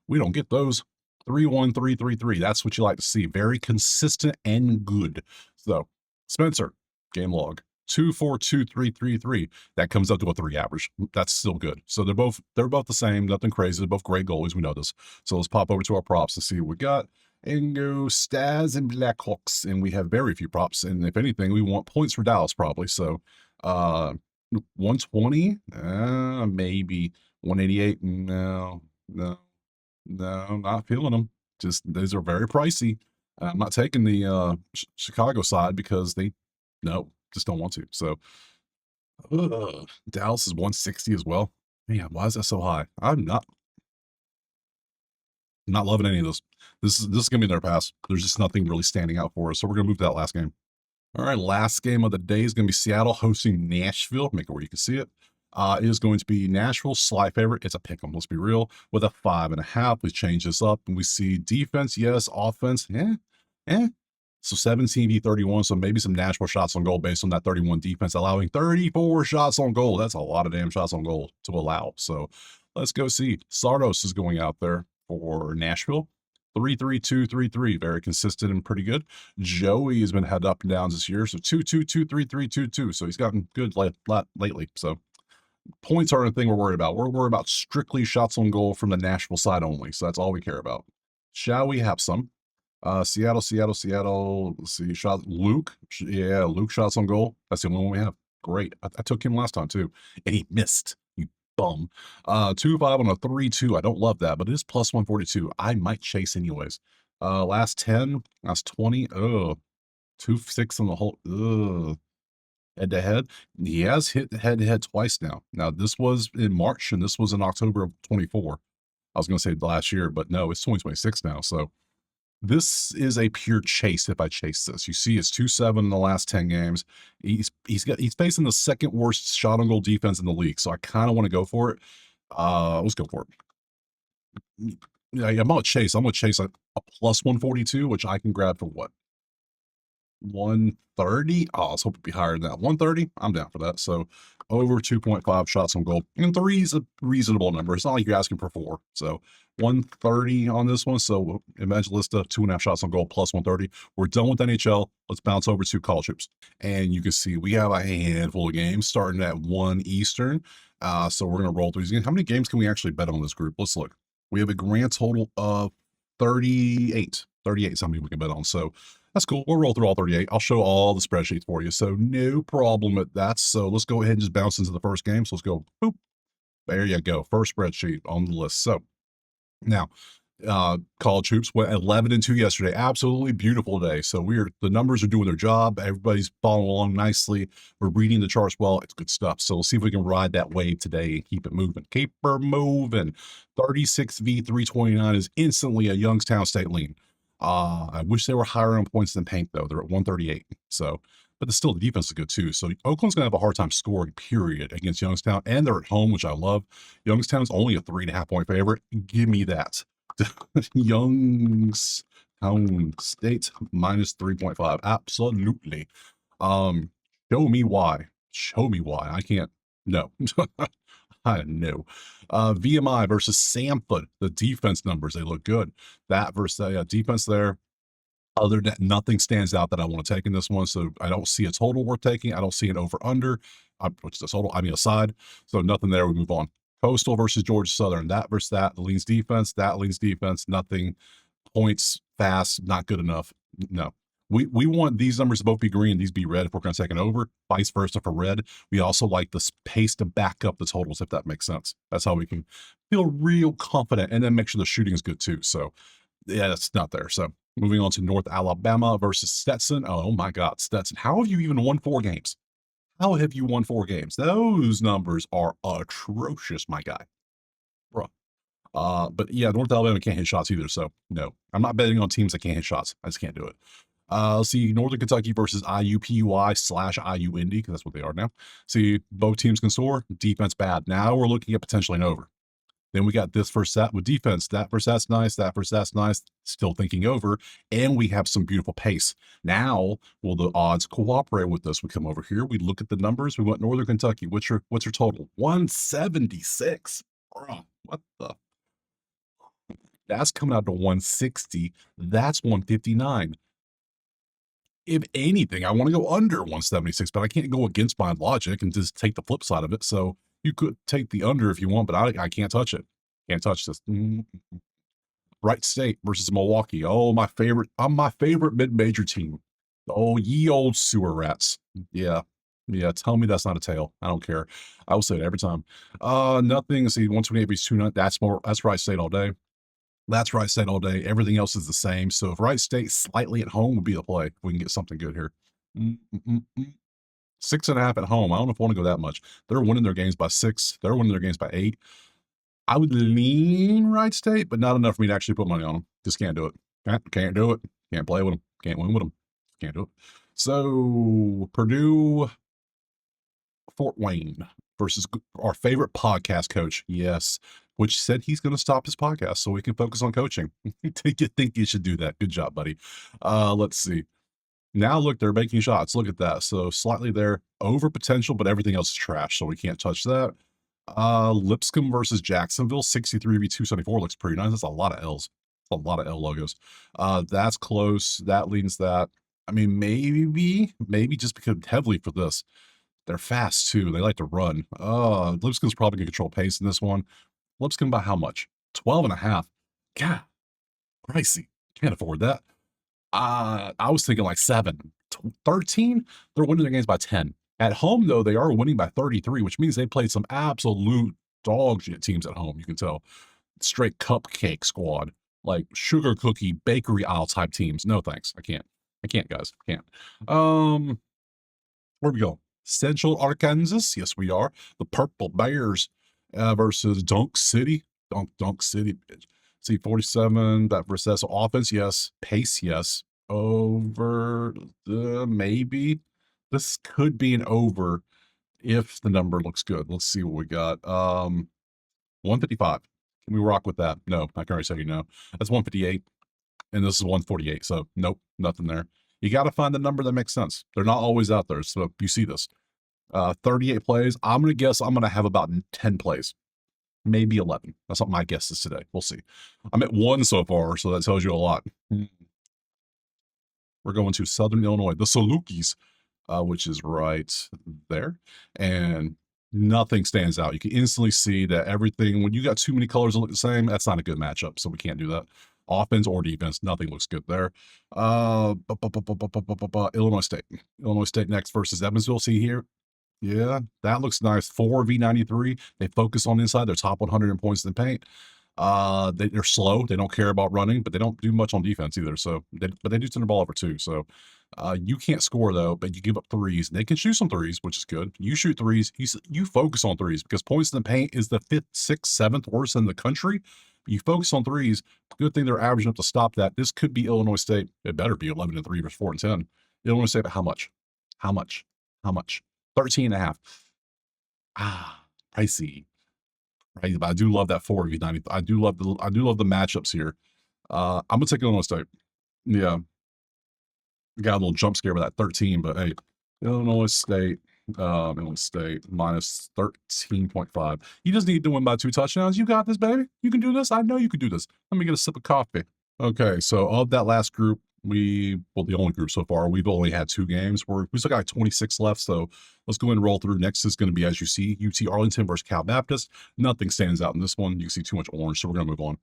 We don't get those. 3-1-3-3-3. That's what you like to see. Very consistent and good. So Spencer, game log. 2-4-2-3-3-3. That comes up to a 3 average. That's still good. So they're both the same. Nothing crazy. They're both great goalies. We know this. So let's pop over to our props and see what we got. And go Stars and Blackhawks. And we have very few props. And if anything, we want points for Dallas probably. So Uh, 120, maybe. 188, no, no, no, not feeling them. Just these are very pricey. I'm not taking the Chicago side because they no, just don't want to. So Dallas is 160 as well. Man, why is that so high? I'm not loving any of this. This is gonna be their pass. There's just nothing really standing out for us. So we're gonna move to that last game. All right, last game of the day is going to be Seattle hosting Nashville. Make it where you can see it. It is going to be Nashville, slight favorite. It's a pick 'em, let's be real, with a 5.5. We change this up and we see defense, yes, offense, eh. So 17 v 31. So maybe some Nashville shots on goal based on that 31 defense, allowing 34 shots on goal. That's a lot of damn shots on goal to allow. So let's go see. Sardos is going out there for Nashville. 3-3-2-3-3, very consistent and pretty good. Joey has been head up and downs this year, so 2-2-2-3-3-2-2. So he's gotten good lately. So points aren't a thing we're worried about. We're worried about strictly shots on goal from the Nashville side only. So that's all we care about. Shall we have some? Seattle. Let's see, shot Luke. Yeah, Luke shots on goal. That's the only one we have. Great. I took him last time too, and he missed. You bum. 2-5 on a 3-2. I don't love that, but it is plus 142. I might chase anyways. Last 10, last 20. 2-6 on the whole. Head to head. He has hit head to head twice now. Now, this was in March and this was in October of 24. I was going to say last year, but no, it's 2026 now. So this is a pure chase if I chase this. You see it's 2-7 in the last 10 games. He's facing the second worst shot on goal defense in the league. So I kind of want to go for it. Let's go for it. Yeah, I'm gonna chase. I'm gonna chase a plus 142, which I can grab for what? 130. Oh, I was hoping to be higher than that. 130. I'm down for that. So over 2.5 shots on goal. And 3 is a reasonable number. It's not like you're asking for 4. So 130 on this one. So Evangelista, 2.5 shots on goal plus 130. We're done with NHL. Let's bounce over to college hoops. And you can see we have a handful of games starting at 1 Eastern. So we're going to roll through these games. How many games can we actually bet on this group? Let's look. We have a grand total of 38. 38 is how many we can bet on. So that's cool. We'll roll through all 38. I'll show all the spreadsheets for you. So no problem with that. So let's go ahead and just bounce into the first game. So let's go. Boop. There you go. First spreadsheet on the list. So now, college hoops went 11-2 yesterday. Absolutely beautiful day. So the numbers are doing their job. Everybody's following along nicely. We're reading the charts well. It's good stuff. So we'll see if we can ride that wave today and keep it moving. Keep her moving. 36 v 329 is instantly a Youngstown State lean. I wish they were higher on points than Paint though. They're at 138. So, but still the defense is good too. So Oakland's gonna have a hard time scoring, period, against Youngstown, and they're at home, which I love. Youngstown's only a 3.5 point favorite. Give me that. Youngstown State minus 3.5. Absolutely. Show me why. Show me why. I can't. No. I know. VMI versus Samford. The defense numbers, they look good. That versus the defense there. Other than that, nothing stands out that I want to take in this one. So I don't see a total worth taking. I don't see an over under, which is a total, I mean a side. So nothing there. We move on. Coastal versus Georgia Southern. That versus that. Leans defense. That leans defense. Nothing. Points fast. Not good enough. No. We want these numbers to both be green, these be red if we're going to take an over, vice versa for red. We also like the pace to back up the totals, if that makes sense. That's how we can feel real confident and then make sure the shooting is good too. So yeah, that's not there. So moving on to North Alabama versus Stetson. Oh my God, Stetson. How have you even won 4 games? How have you won 4 games? Those numbers are atrocious, my guy. Bruh. But yeah, North Alabama can't hit shots either. So no, I'm not betting on teams that can't hit shots. I just can't do it. Let's see, Northern Kentucky versus IUPUI/IU Indy, because that's what they are now. See, both teams can score. Defense bad. Now we're looking at potentially an over. Then we got this versus that with defense. That versus that's nice. That versus that's nice. Still thinking over. And we have some beautiful pace. Now, will the odds cooperate with us? We come over here. We look at the numbers. We want Northern Kentucky. What's your total? 176. Bruh, what the? That's coming out to 160. That's 159. If anything, I want to go under 176, but I can't go against my logic and just take the flip side of it. So you could take the under if you want, but I can't touch it. Can't touch this. Wright State versus Milwaukee. Oh, my favorite. I'm my favorite mid-major team. Oh, ye old sewer rats. Yeah. Yeah, tell me that's not a tail. I don't care. I will say it every time. Nothing. See, 128 beats 2 that's more. That's Wright State all day. That's Wright State all day. Everything else is the same. So if Wright State slightly at home would be the play, if we can get something good here. Mm, mm, mm, mm. 6.5 at home. I don't know if I want to go that much. They're winning their games by 6. They're winning their games by 8. I would lean Wright State, but not enough for me to actually put money on them. Just can't do it. Can't do it. Can't play with them. Can't win with them. Can't do it. So Purdue, Fort Wayne versus our favorite podcast coach. Yes, which said he's going to stop his podcast so we can focus on coaching. You think you should do that? Good job, buddy. Let's see. Now look, they're making shots. Look at that. So slightly there, over potential, but everything else is trash, so we can't touch that. Lipscomb versus Jacksonville, 63 v 274 looks pretty nice. That's a lot of L's. A lot of L logos. That's close. That leans that. I mean, maybe just because heavily for this. They're fast too. They like to run. Lipscomb's probably gonna control pace in this one. Lipscomb by how much? 12.5. God, pricey. Can't afford that. I was thinking like 7. 13, they're winning their games by 10. At home, though, they are winning by 33, which means they played some absolute dog shit teams at home. You can tell. Straight cupcake squad, like sugar cookie bakery aisle type teams. No thanks. I can't. I can't, guys. I can't. Where we go? Central Arkansas. Yes, we are. The Purple Bears versus Dunk City. Dunk City. See, 47. That versus offense. Yes. Pace. Yes. Over. Maybe. This could be an over if the number looks good. Let's see what we got. 155. Can we rock with that? No, I can already say no. That's 158. And this is 148. So nope, nothing there. You got to find the number that makes sense. They're not always out there. So you see this. 38 plays. I'm going to guess I'm going to have about 10 plays, maybe 11. That's what my guess is today. We'll see. I'm at 1 so far, so that tells you a lot. We're going to Southern Illinois, the Salukis, which is right there. And nothing stands out. You can instantly see that everything, when you got too many colors that look the same, that's not a good matchup. So we can't do that. Offense or defense, nothing looks good there. Illinois State. Illinois State next versus Evansville. See here. Yeah, that looks nice. 4v93. They focus on inside. They're top 100 in points in the paint. They're slow. They don't care about running, but they don't do much on defense either. So, but they do turn the ball over too. So, you can't score though, but you give up threes. They can shoot some threes, which is good. You shoot threes. You focus on threes because points in the paint is the 5th, 6th, 7th worst in the country. You focus on threes. Good thing they're averaging up to stop that. This could be Illinois State. It better be 11-3 versus 4-10. Illinois State, but how much? How much? How much? 13.5. Pricey. Right, but I do love that 4v90. I do love the matchups here. I'm gonna take Illinois State. Yeah, got a little jump scare with that 13, but hey, Illinois State minus 13.5. You just need to win by 2 touchdowns. You got this, baby. You can do this. I know you can do this. Let me get a sip of coffee. Okay, so of that last group, the only group so far, we've only had 2 games. We still got like 26 left, so let's go ahead and roll through. Next is going to be, as you see, UT Arlington versus Cal Baptist. Nothing stands out in this one. You can see too much orange, so we're going to move on.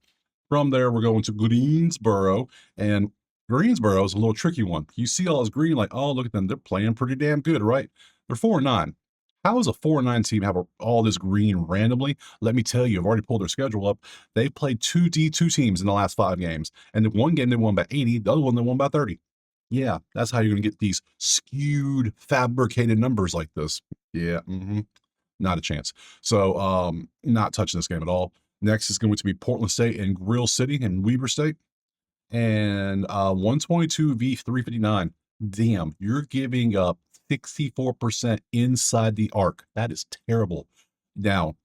From there, we're going to Greensboro, and Greensboro is a little tricky one. You see all this green, like, oh, look at them. They're playing pretty damn good, right? They're 4-9. How does a 4-9 team have all this green randomly? Let me tell you, I've already pulled their schedule up. They've played 2 D2 teams in the last 5 games. And the one game they won by 80, the other one they won by 30. Yeah, that's how you're going to get these skewed, fabricated numbers like this. Yeah, not a chance. So, not touching this game at all. Next is going to be Portland State and Grill City and Weber State. And 122 v 359. Damn, you're giving up 64% inside the arc. That is terrible. Now,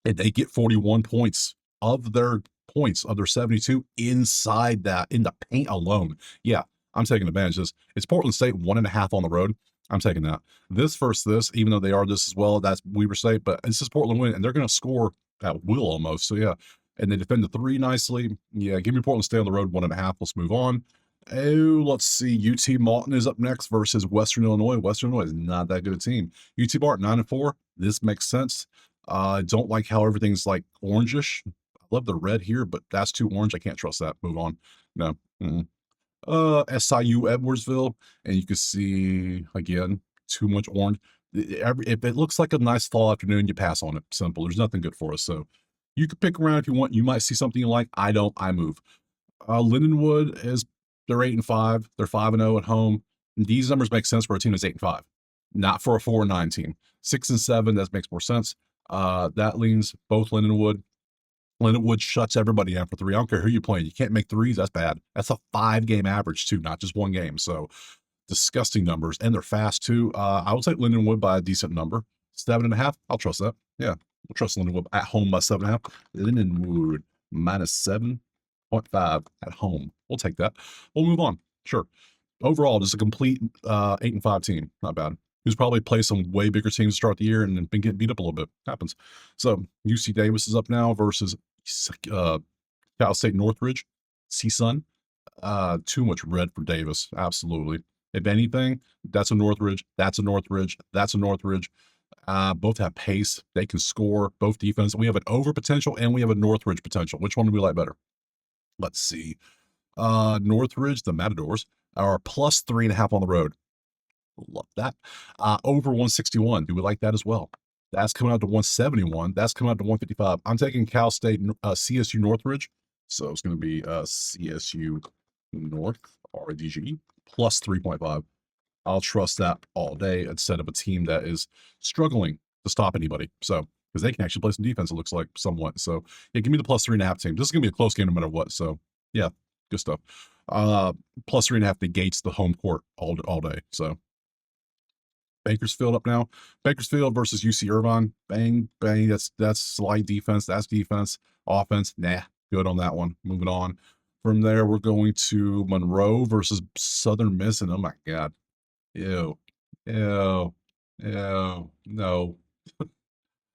and they get 41 points of their 72 inside that, in the paint alone. Yeah, I'm taking advantage of this. It's Portland State 1.5 on the road. I'm taking that. This versus this, even though they are this as well, that's Weber State, but this is Portland win, and they're going to score at will almost. So yeah, and they defend the 3 nicely. Yeah, give me Portland State on the road 1.5. Let's move on. Oh, let's see. UT Martin is up next versus Western Illinois. Western Illinois is not that good a team. UT Martin 9-4. This makes sense. I don't like how everything's like orangish. I love the red here, but that's too orange. I can't trust that. Move on. No. SIU Edwardsville, and you can see again too much orange. If it looks like a nice fall afternoon, you pass on it. Simple. There's nothing good for us. So you could pick around if you want. You might see something you like. I don't. I move. Lindenwood is they're 8-5. They're 5-0 at home. These numbers make sense for a team that's 8-5, not for a 4-9 team. 6-7, that makes more sense. That leans both Lindenwood. Lindenwood shuts everybody down for three. I don't care who you're playing. You can't make threes. That's bad. That's a 5-game average too, not just one game. So disgusting numbers, and they're fast too. I would take Lindenwood by a decent number. 7.5. I'll trust that. Yeah, we'll trust Lindenwood at home by 7.5. Lindenwood minus 7.5 at home. We'll take that. We'll move on. Sure. Overall, just a complete 8-5 team. Not bad. Who's probably played some way bigger teams to start the year and then been getting beat up a little bit. Happens. So UC Davis is up now versus Cal State Northridge. CSUN. Too much red for Davis. Absolutely. If anything, that's a Northridge. That's a Northridge. That's a Northridge. Both have pace. They can score. Both defense. We have an over potential and we have a Northridge potential. Which one do we like better? Let's see. Northridge, the Matadors, are plus 3.5 on the road. Love that. Over 161. Do we like that as well? That's coming out to 171. That's coming out to 155. I'm taking Cal State, CSU Northridge. So it's going to be CSU North, RDG, plus 3.5. I'll trust that all day instead of a team that is struggling to stop anybody. So, because they can actually play some defense, it looks like somewhat. So, yeah, give me the plus 3.5 team. This is going to be a close game no matter what. So, yeah, good stuff. Plus 3.5 negates the home court all day. So, Bakersfield up now. Bakersfield versus UC Irvine. Bang, bang. That's slight defense. That's defense. Offense, nah. Good on that one. Moving on. From there, we're going to Monroe versus Southern Miss. And oh my God. Ew. Ew. Ew. No.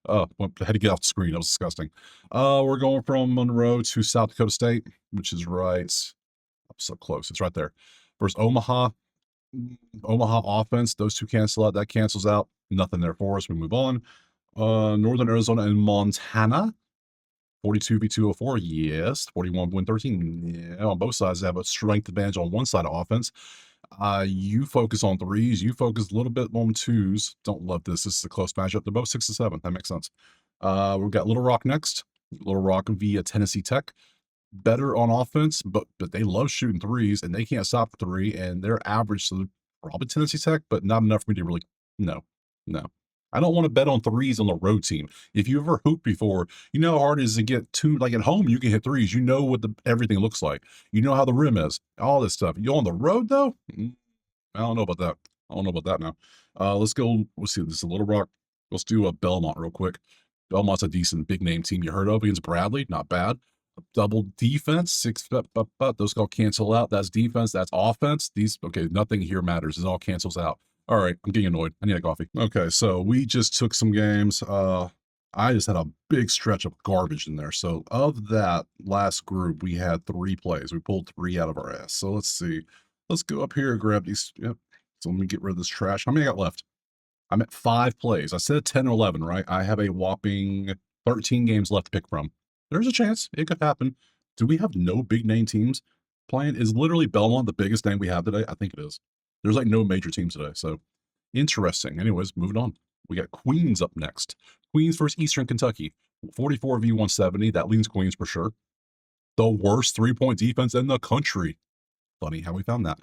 Oh, I had to get off the screen. That was disgusting. We're going from Monroe to South Dakota State, which is right. I'm so close. It's right there. Versus Omaha. Omaha offense. Those two cancel out. That cancels out. Nothing there for us. We move on. Northern Arizona and Montana. 42 v 204. Yes. 41 win 13. Yeah, on both sides, they have a strength advantage on one side of offense. You focus on threes. You focus a little bit on twos. Don't love this. This is a close matchup. They're both 6-7. That makes sense. We've got Little Rock next. Little Rock via Tennessee Tech. Better on offense, but they love shooting threes, and they can't stop for three, and they're average, so probably Tennessee Tech, but not enough for me to really, no. I don't want to bet on threes on the road team. If you ever hooped before, you know how hard it is to get two, like at home, you can hit threes. You know what everything looks like. You know how the rim is, all this stuff. You on the road, though? I don't know about that. I don't know about that now. Let's go, let's see, this is a Little Rock. Let's do a Belmont real quick. Belmont's a decent big name team you heard of against Bradley. Not bad. Double defense, those all cancel out. That's defense, that's offense. Okay, nothing here matters. It all cancels out. All right, I'm getting annoyed. I need a coffee. Okay, so we just took some games. I just had a big stretch of garbage in there. So of that last group, we had 3 plays. We pulled 3 out of our ass. So let's see. Let's go up here and grab these. Yep. So let me get rid of this trash. How many I got left? I'm at 5 plays. I said 10 or 11, right? I have a whopping 13 games left to pick from. There's a chance it could happen. Do we have no big name teams playing? Is literally Belmont the biggest name we have today? I think it is. There's like no major teams today. So interesting. Anyways, moving on. We got Queens up next. Queens versus Eastern Kentucky. 44 v 170. That leans Queens for sure. The worst 3-point defense in the country. Funny how we found that.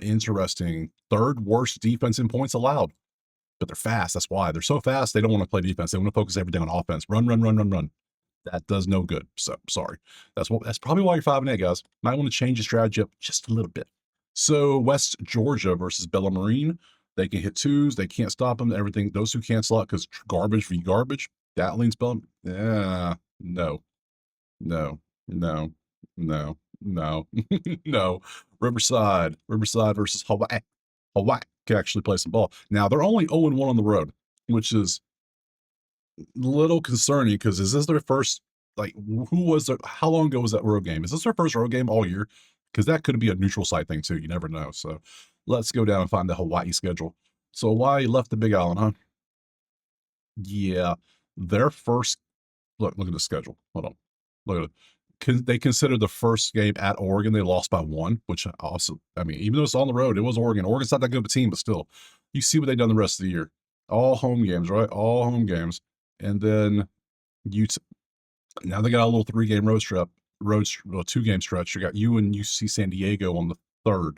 Interesting. 3rd worst defense in points allowed. But they're fast. That's why. They're so fast, they don't want to play defense. They want to focus everything on offense. Run. That does no good. So sorry. That's probably why you're 5-8, guys. Might want to change your strategy up just a little bit. So West Georgia versus Bella Marine. They can hit twos. They can't stop them. Everything. Those who cancel out because garbage v garbage. That leans Bella. Yeah. No. No. Riverside versus Hawaii. Hawaii can actually play some ball. Now they're only 0-1 on the road, which is little concerning because is this their first, like, how long ago was that road game? Is this their first road game all year? Because that could be a neutral site thing too. You never know. So let's go down and find the Hawaii schedule. So Hawaii left the Big Island, huh? Yeah. Their first, look at the schedule. Hold on. Look at it. They considered the first game at Oregon. They lost by 1, which also, I mean, even though it's on the road, it was Oregon. Oregon's not that good of a team, but still, you see what they've done the rest of the year. All home games, right? All home games. And then you now they got a little 3-game well, 2-game stretch. You got you and UC San Diego on the 3rd.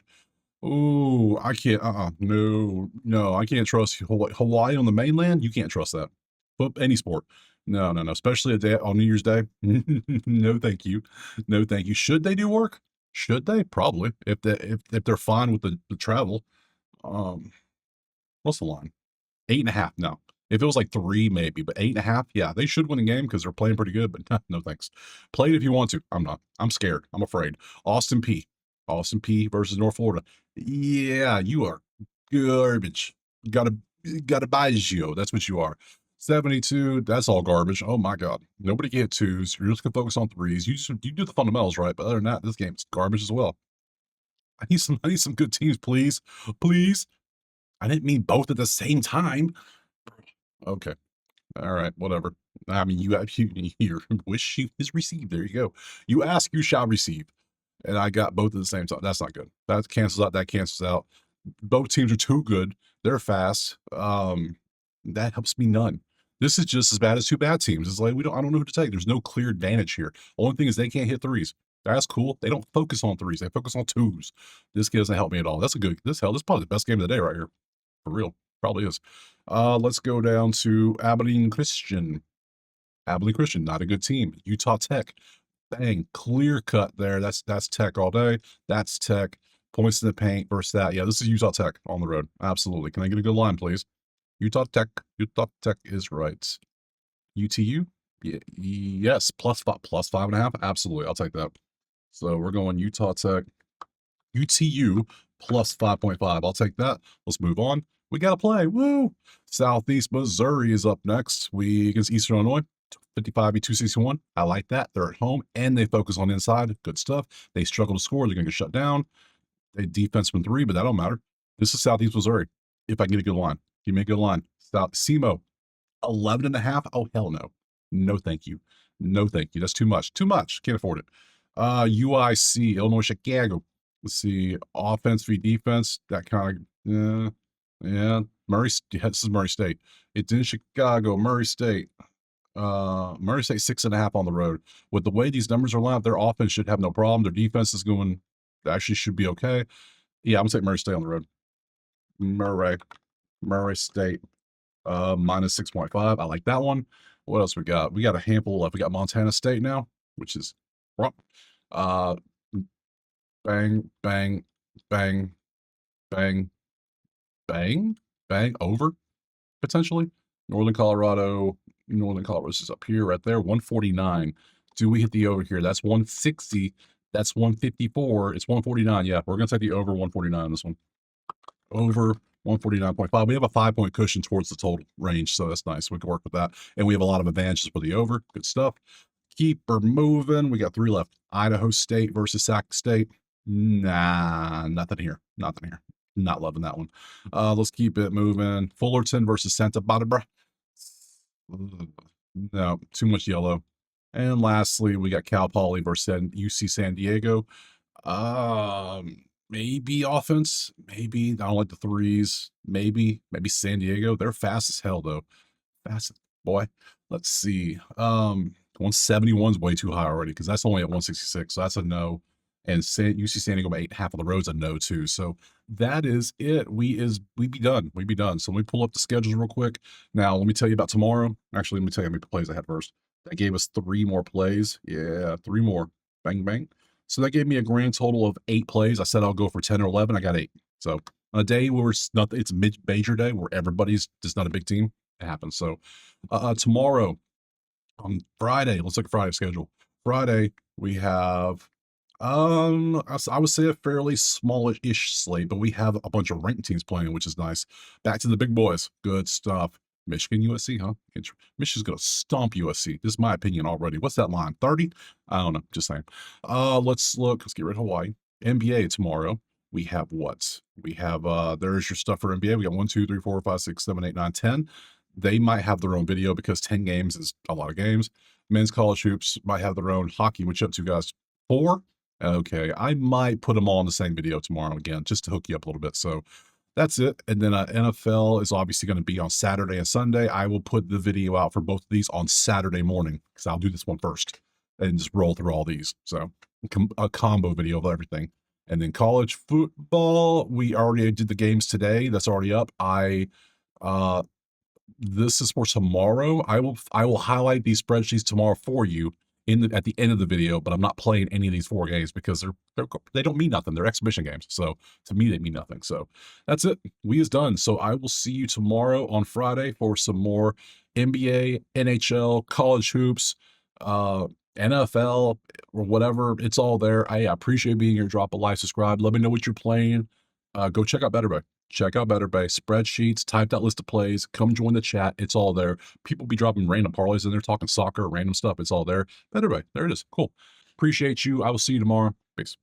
Ooh, I can't. No, no, I can't trust Hawaii on the mainland. You can't trust that. But any sport. No, no, no. Especially a day on New Year's Day. No, thank you. No, thank you. Should they do work? Should they? Probably. If they're fine with the travel. Um, what's the line? 8.5. No. If it was like 3, maybe, but 8.5, yeah, they should win the game because they're playing pretty good. But no, thanks. Play it if you want to. I'm not. I'm scared. I'm afraid. Austin P. Austin P versus North Florida. Yeah, you are garbage. Gotta buy you. That's what you are. 72. That's all garbage. Oh my god. Nobody can hit twos. You're just gonna focus on threes. You do the fundamentals right, but other than that, this game's garbage as well. I need some good teams, please. Please. I didn't mean both at the same time. Okay. All right, whatever. I mean, your wish is received. There you go. You ask, you shall receive. And I got both at the same time. That's not good. That cancels out. That cancels out. Both teams are too good. They're fast. That helps me none. This is just as bad as 2 bad teams. It's like I don't know who to take. There's no clear advantage here. Only thing is they can't hit threes. That's cool. They don't focus on threes. They focus on twos. This doesn't help me at all. That's a good. This is probably the best game of the day right here. For real. Probably is. Let's go down to Abilene Christian. Abilene Christian, not a good team. Utah Tech, bang, clear cut there. That's Tech all day. That's Tech. Points in the paint versus that. Yeah, this is Utah Tech on the road. Absolutely. Can I get a good line, please? Utah Tech. Utah Tech is right. UTU? Yeah, yes, plus 5.5. Absolutely. I'll take that. So we're going Utah Tech. UTU plus 5.5. I'll take that. Let's move on. We got to play. Woo! Southeast Missouri is up next. We against Eastern Illinois. 55-261. I like that. They're at home and they focus on inside. Good stuff. They struggle to score. They're going to get shut down. They defense from 3, but that don't matter. This is Southeast Missouri. If I can get a good line, give me a good line. South SEMO, 11.5. Oh, hell no. No, thank you. No, thank you. That's too much. Too much. Can't afford it. UIC, Illinois Chicago. Let's see. Offense v defense. That kind of, yeah. This is Murray State. It's in Chicago, Murray State. Murray State 6.5 on the road. With the way these numbers are lined up, their offense should have no problem. Their defense is going, actually should be okay. Yeah, I'm gonna take Murray State on the road. Murray State, minus 6.5. I like that one. What else we got? We got a handful of, we got Montana State now, which is, uh, bang, bang, bang, bang, bang, bang, over, potentially. Northern Colorado is up here, right there, 149. Do we hit the over here? That's 160. That's 154. It's 149. Yeah, we're going to take the over 149 on this one. Over 149.5. We have a 5-point cushion towards the total range, so that's nice. We can work with that. And we have a lot of advantages for the over. Good stuff. Keep her moving. We got 3 left. Idaho State versus Sac State. Nah, nothing here. Nothing here. Not loving that one. Let's keep it moving. Fullerton versus Santa Barbara. No, too much yellow. And lastly, we got Cal Poly versus UC San Diego. Maybe offense. Maybe I don't like the threes. Maybe San Diego. They're fast as hell though. Fast boy. Let's see. 171 is way too high already because that's only at 166. So that's a no. And UC San Diego by 8.5 on the road's a no too. So that is it. We be done. We be done. So let me pull up the schedules real quick. Now let me tell you about tomorrow. Actually, let me tell you how many plays I had first. That gave us 3 more plays. Yeah, 3 more. Bang bang. So that gave me a grand total of 8 plays. I said I'll go for 10 or 11. I got 8. So on a day where it's a major day where everybody's just not a big team, it happens. So tomorrow on Friday, let's look at Friday's schedule. Friday we have I would say a fairly smallish slate, but we have a bunch of ranked teams playing, which is nice. Back to the big boys. Good stuff. Michigan, USC, huh? Michigan's gonna stomp USC. This is my opinion already. What's that line? 30? I don't know. Just saying. Let's look. Let's get rid of Hawaii. NBA tomorrow. We have what? We have there's your stuff for NBA. We got 1, 2, 3, 4, 5, 6, 7, 8, 9, 10. They might have their own video because 10 games is a lot of games. Men's college hoops might have their own. Hockey, which up to guys? 4? Okay, I might put them all in the same video tomorrow again, just to hook you up a little bit. So That's it. And then NFL is obviously going to be on Saturday and Sunday. I will put the video out for both of these on Saturday morning because I'll do this one first and just roll through all these. So a combo video of everything. And then college football, we already did the games today. That's already up. Uh this is for tomorrow. I will highlight these spreadsheets tomorrow for you at the end of the video, but I'm not playing any of these 4 games because they don't mean nothing. They're exhibition games. So to me, they mean nothing. So that's it. We is done. So I will see you tomorrow on Friday for some more NBA, NHL, college hoops, uh, NFL, or whatever. It's all there. I appreciate being here. Drop a like, subscribe. Let me know what you're playing. Go check out Better Bay. Check out Better Bay, spreadsheets, typed out list of plays, come join the chat. It's all there. People be dropping random parlays in there, talking soccer, random stuff. It's all there. Better Bay. There it is. Cool. Appreciate you. I will see you tomorrow. Peace.